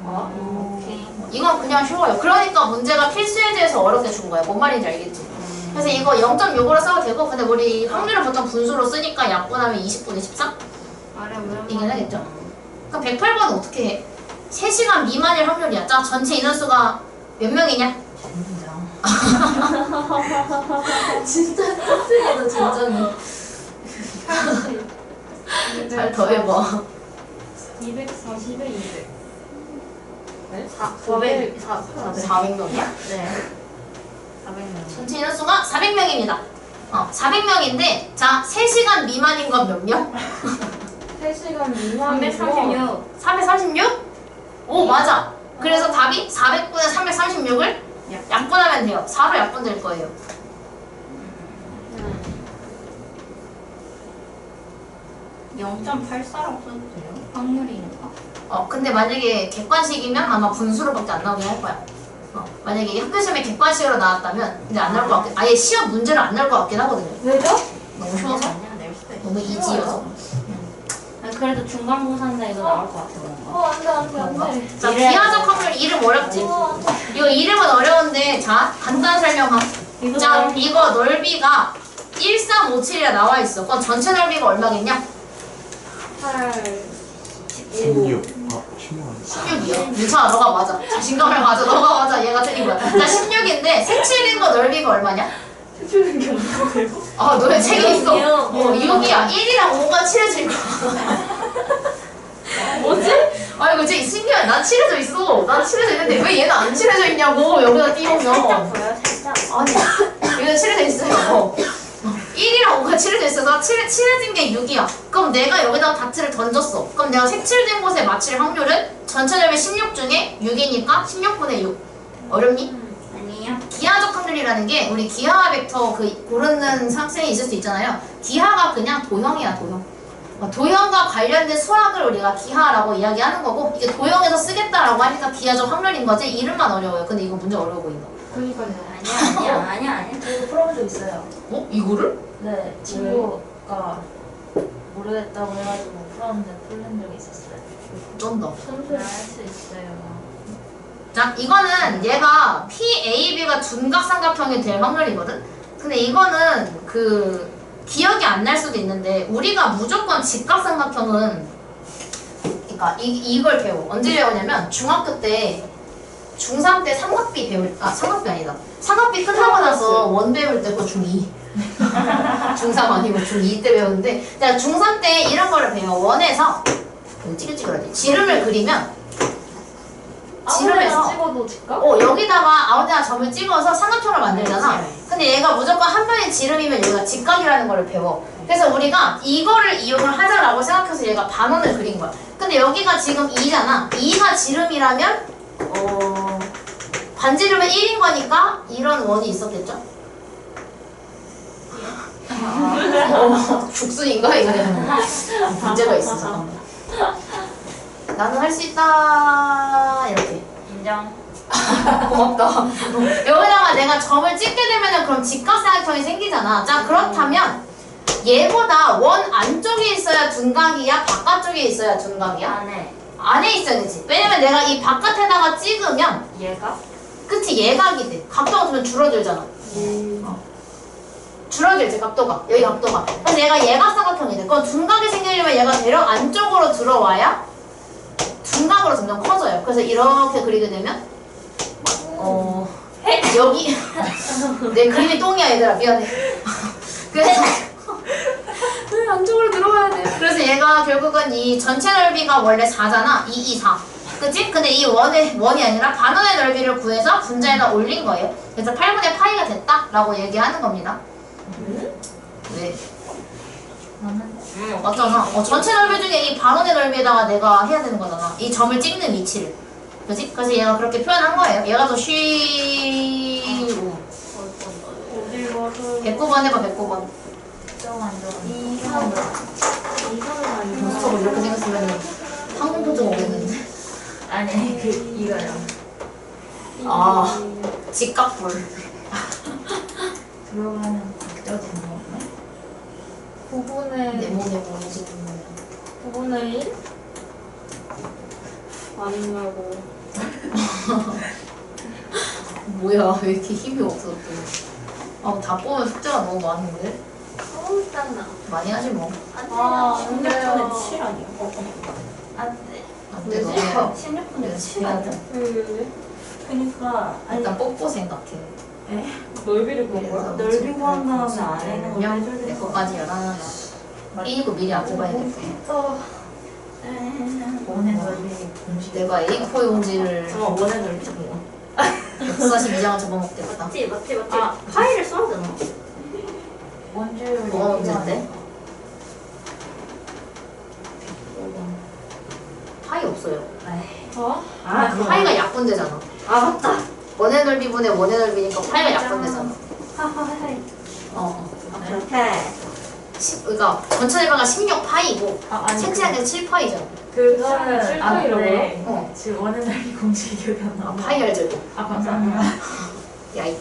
오케이. 이건 그냥 쉬워요. 그러니까 문제가 필수에 대해서 어렵게 준 거야. 뭔 말인지 알겠지? 그래서 이거 0.65로 써도 되고, 근데 우리 확률을 보통 분수로 쓰니까 약분하면 20분의 14? 이긴 하겠죠? 그럼 108번은 어떻게 해? 3시간 미만일 확률이야. 자, 전체 인원수가 몇 명이냐? 진짜 깜짝이야, 진짜. 잘 더해봐. 240에 200. 네? 400명이야? 네. 400명. 전체 인원수가 400명입니다. 400명인데, 자, 3시간 미만인 건 몇 명? 3시간 미만이고 336. 336? 오, 맞아. 그래서 답이 400분의 336을 약분하면 돼요. 4로 약분될 거예요. 0.84라고 써도 돼요? 확률이니까. 근데 만약에 객관식이면 아마 분수로밖에 안 나오게 할 거야. 만약에 학교 시험에 객관식으로 나왔다면 근데 안 나올 것 같긴, 아예 시험 문제를 안 나올 것 같긴 하거든요. 왜죠? 너무 쉬워서. 아니야, 낼 수도 있어. 너무 이지여서. 그래도 중간고사인데 이거 나올 것 같아, 뭔가. 안돼. 자, 비하적 확률 이름 어렵지? 이거 이름은 어려운데, 자, 간단 설명함. 자, 이거 넓이가 1357이라 나와 있어. 그럼 전체 넓이가 얼마겠냐? 16. 아, 16. 16이야. 괜찮아, 너가 맞아. 자신감을 가져. 너가 맞아. 얘가 틀린 거야. 자, 16인데 색칠인 거 넓이가 얼마냐? 해주는 게 없는데요? 너네 책에 있어. 6. 6이야. 1이랑 5가 칠해질 거야. 뭐지? 아이고, 쟤 신기해. 난 칠해져 있어. 난 칠해져 있는데 왜 얘는 안 칠해져 있냐고. 여기다 띄우면. 살짝 보여, 살짝. 아니, 여기다 칠해져 있어요. 1이랑 5가 칠해져 있어서 칠해진 게 6이야. 그럼 내가 여기다 다트를 던졌어. 그럼 내가 색칠된 곳에 맞힐 확률은 전체 넓이 16 중에 6이니까 16분의 6. 어렵니? 아니요. 기하적 확률이라는 게 우리 기하 벡터 고르는 학생이 있을 수 있잖아요. 기하가 그냥 도형이야, 도형. 도형과 관련된 수학을 우리가 기하라고 이야기하는 거고, 이게 도형에서 쓰겠다라고 하니까 기하적 확률인 거지. 이름만 어려워요. 근데 이거 문제 어려워 보인다. 그러니까요. 아니야. 이거 풀어본 적 있어요. 이거를? 네, 친구가 모르겠다고 해가지고 풀었는데 풀린 적이 있었어요. 좀 더. 할 수 있어요. 자, 이거는 얘가 PAB가 둔각삼각형이 될 확률이거든? 근데 이거는 기억이 안 날 수도 있는데, 우리가 무조건 직각삼각형은, 그러니까 이걸 배워. 언제 배우냐면, 중학교 때, 중3 때 삼각비 삼각비 아니다. 삼각비 끝나고 나서 원 배울 때 그거 중2. 중3 아니고 중2 때 배우는데, 내가 중3 때 이런 거를 배워. 원에서, 찌글찌글하지. 지름을 그리면, 아무데나 찍어도 직각? 여기다가 아무데나 점을 찍어서 삼각형을 만들잖아. 근데 얘가 무조건 한 변의 지름이면 얘가 직각이라는 걸 배워. 그래서 우리가 이거를 이용을 하자라고 생각해서 얘가 반원을 그린 거야. 근데 여기가 지금 2잖아. 2가 지름이라면 반지름은 1인 거니까 이런 원이 있었겠죠? 죽순인가? 이거는 문제가 있어. 잠깐만. 나는 할 수 있다. 이렇게. 인정. 고맙다. 여기다가 내가 점을 찍게 되면은 그럼 직각삼각형이 생기잖아. 자, 그렇다면 얘보다 원 안쪽에 있어야 둔각이야? 바깥쪽에 있어야 둔각이야? 안에 있어야 되지. 왜냐면 내가 이 바깥에다가 찍으면 얘가? 그치, 예각이 돼. 각도가 좀 줄어들잖아. 줄어들지 각도가. 여기 각도가. 그래서 얘가 예각삼각형이 돼. 그럼 둔각이 생기려면 얘가 대략 안쪽으로 들어와야 둔각으로 점점 커져요. 그래서 이렇게 그리게 되면 여기 내 그림이 똥이야 얘들아 미안해. 그래서 안쪽으로 들어와야 돼. 그래서 얘가 결국은 이 전체 넓이가 원래 4잖아. 2, 2, 4. 그치? 근데 이 원이 아니라 반원의 넓이를 구해서 분자에다 올린 거예요. 그래서 8분의 파이가 됐다라고 얘기하는 겁니다. 왜? 맞잖아. 전체 넓이 중에 이 반원의 넓이에다가 내가 해야 되는 거잖아. 이 점을 찍는 위치를. 그치? 그래서 얘가 그렇게 표현한 거예요. 얘가 더 쉬워. 109번 해봐, 109번. 저거 이렇게 생겼으면 항공포증 오겠는데. 아니 이거요. 아, 직각볼. 들어가는 각도진 건가요? 9분의 네모네모 지금 9분의 1? 아니냐고. 뭐야, 왜 이렇게 힘이 없어, 또. 다 보면 숙제가 너무 많은데? 짠나. 많이 하지 뭐. 아, 16분의 7 아니야? 안돼. 안 돼, 너네. 16분의 7 아니야? 그러니까 아니 일단 뽀뽀 생각해. 넓이를 본 거야? 넓이 구한 다음에 안에 있는 거 그냥 해줘야 내 돼. 거까지 열하나. 이거 미리 안 뽑아야겠다. 원의 넓이 공식. 내가 A4 용지를 저 원의 넓이 적어. 142장을 접어먹겠다. 맞지. 아, 파이를 써야 되나? 원주율 뭐가 문제인데? 파이 없어요. 어? 파이가 약분되잖아. 아, 맞다. 원의 넓이분의 원의 넓이니까 파이가 약분되잖아. 하하하이. 그렇게 그러니까 전체 넓이가 16파이고 아니 생체한 게 7파이잖아. 그거는 칠파이라고요? 안돼. 어. 지금 원의 넓이 공식이 기억이 안 나. 파이 알죠? 아 감사합니다. 야이.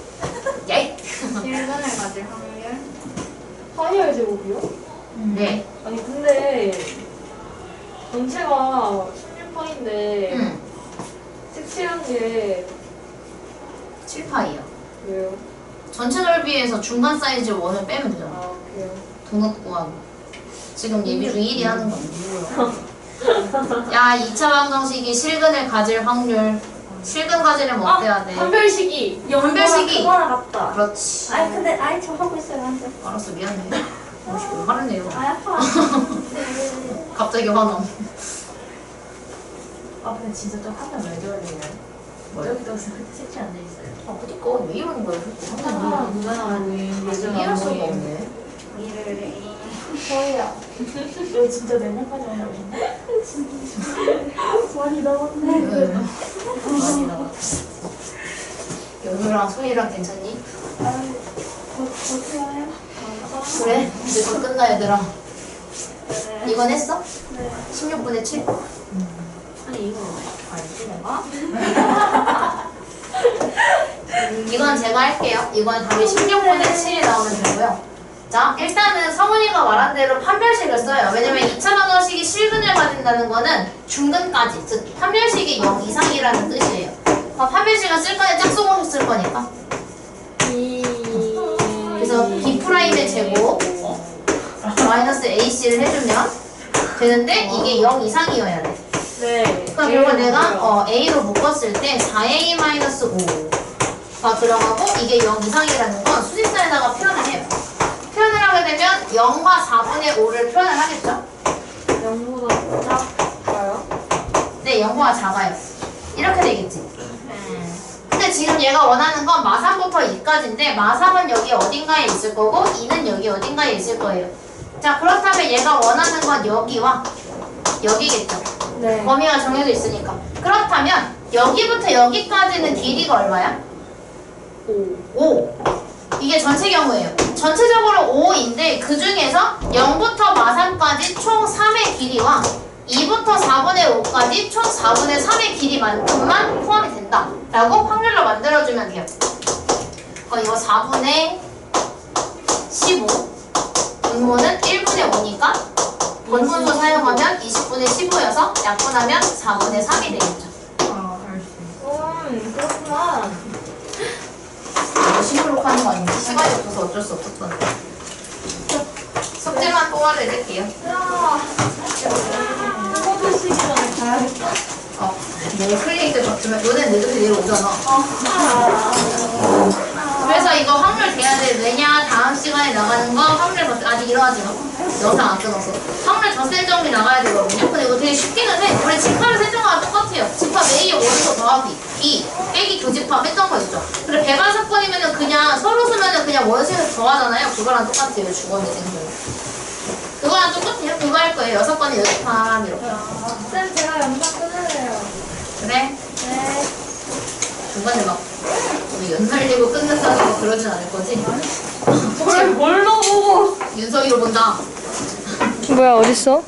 야이. 실근을 가질 확률. 파이알 제곱이요? 네. 아니 근데 전체가 16파인데 응. 색칠한 게 7파이야. 왜요? 전체 넓이에서 중간 사이즈 원을 빼면 되잖아. 아 그래요? 동력 구하고. 지금 예비 중 1위 하는 거. 야, 2차 방정식이 실근을 가질 확률. 실근 가지려면 어때야 돼? 한별식이 한별식이. 그거랑 같다. 그렇지. 아니, 근데, 저 하고 있어요, 한테. 알았어, 미안해. 뭐 화를 내요. 아, 아파. 갑자기 화나. 아 근데 진짜 좀 한번 왜 저래요? 뭐요? 저기도 색칠 안 돼 있어요. 그니까 왜 이러는 거야? 아 누가 이해할 수가 없네. 저희야. 왜 진짜 내년까지 올라오신대? 많이 남았네. 많이 나왔다. 연우랑 소희랑 괜찮니? 어떻게 해요? 그래? 이제 곧 끝나 얘들아. 이건 했어? 네. 16분의 7? 아니, 이거 알지, 내가? 이건 제가 할게요. 이건 답이 16분의 7이 나오면 되고요. 자, 일단은 성훈이가 말한 대로 판별식을 써요. 왜냐면 2차 방정식이 실근을 가진다는 거는 중근까지, 즉 판별식이 0 이상이라는 뜻이에요. 판별식을 쓸 거냐 짝수공식 쓸 거니까. 그래서 B'의 제곱 마이너스 AC를 해주면 되는데 이게 0 이상이어야 돼. 네. 그럼 결국 내가 A로 묶었을 때 4A-5가 들어가고 이게 0 이상이라는 건 수직선에다가 표현을 해요. 표현을 하게 되면 0과 4분의 5를 표현을 하겠죠? 0보다 작아요? 네, 0보다 작아요. 이렇게 되겠지. 근데 지금 얘가 원하는 건 마3부터 2까지인데 마3은 여기 어딘가에 있을 거고 2는 여기 어딘가에 있을 거예요. 자, 그렇다면 얘가 원하는 건 여기와 여기겠죠. 네. 범위가 정해져 있으니까. 그렇다면 여기부터 여기까지는 길이가 얼마야? 5. 이게 전체 경우예요. 전체적으로 5인데 그 중에서 0부터 마3까지 총 3의 길이와 2부터 4분의 5까지 총 4분의 3의 길이만큼만 포함이 된다 라고 확률로 만들어주면 돼요. 그럼 이거 4분의 15 분모는 1분의 5니까 번분수 사용하면 20분의 15여서 약분하면 4분의 3이 되겠죠. 그렇구나. 이거 시무룩 하는 거 아닌데 시간이 없어서 어쩔 수 없었던 꼬마를 해줄게요. 포도 시기 전에 가야겠다. 뭐 클리닉 때 봤으면 너네 늦어서 내려오잖아. 그래서 이거 확률 돼야 돼. 왜냐? 다음 시간에 나가는 거 확률 더 아직 일어나지 마. 영상 안 끊어서. 확률 더 센 점이 나가야 되거든요. 근데 이거 되게 쉽기는 해. 우리 집합을 세정하고 똑같아요. 집합 A 원소 더하기 B 빼기 교집합 했던 거 있죠. 그리고 배반사건이면은 그냥 서로 쓰면은 그냥 원소에서 더하잖아요. 그거랑 똑같아요. 주거니 생들. 그거랑 똑같아요. 그거 할 거예요. 6건의 연습함 이렇게. 쌤, 제가 영상 끊을래요. 그래? 네. 중간에 막 우리 연날리고 끝낸다고 그러진 않을 거지? 뭘로 보고? 윤석이로 본다. 뭐야 어딨어?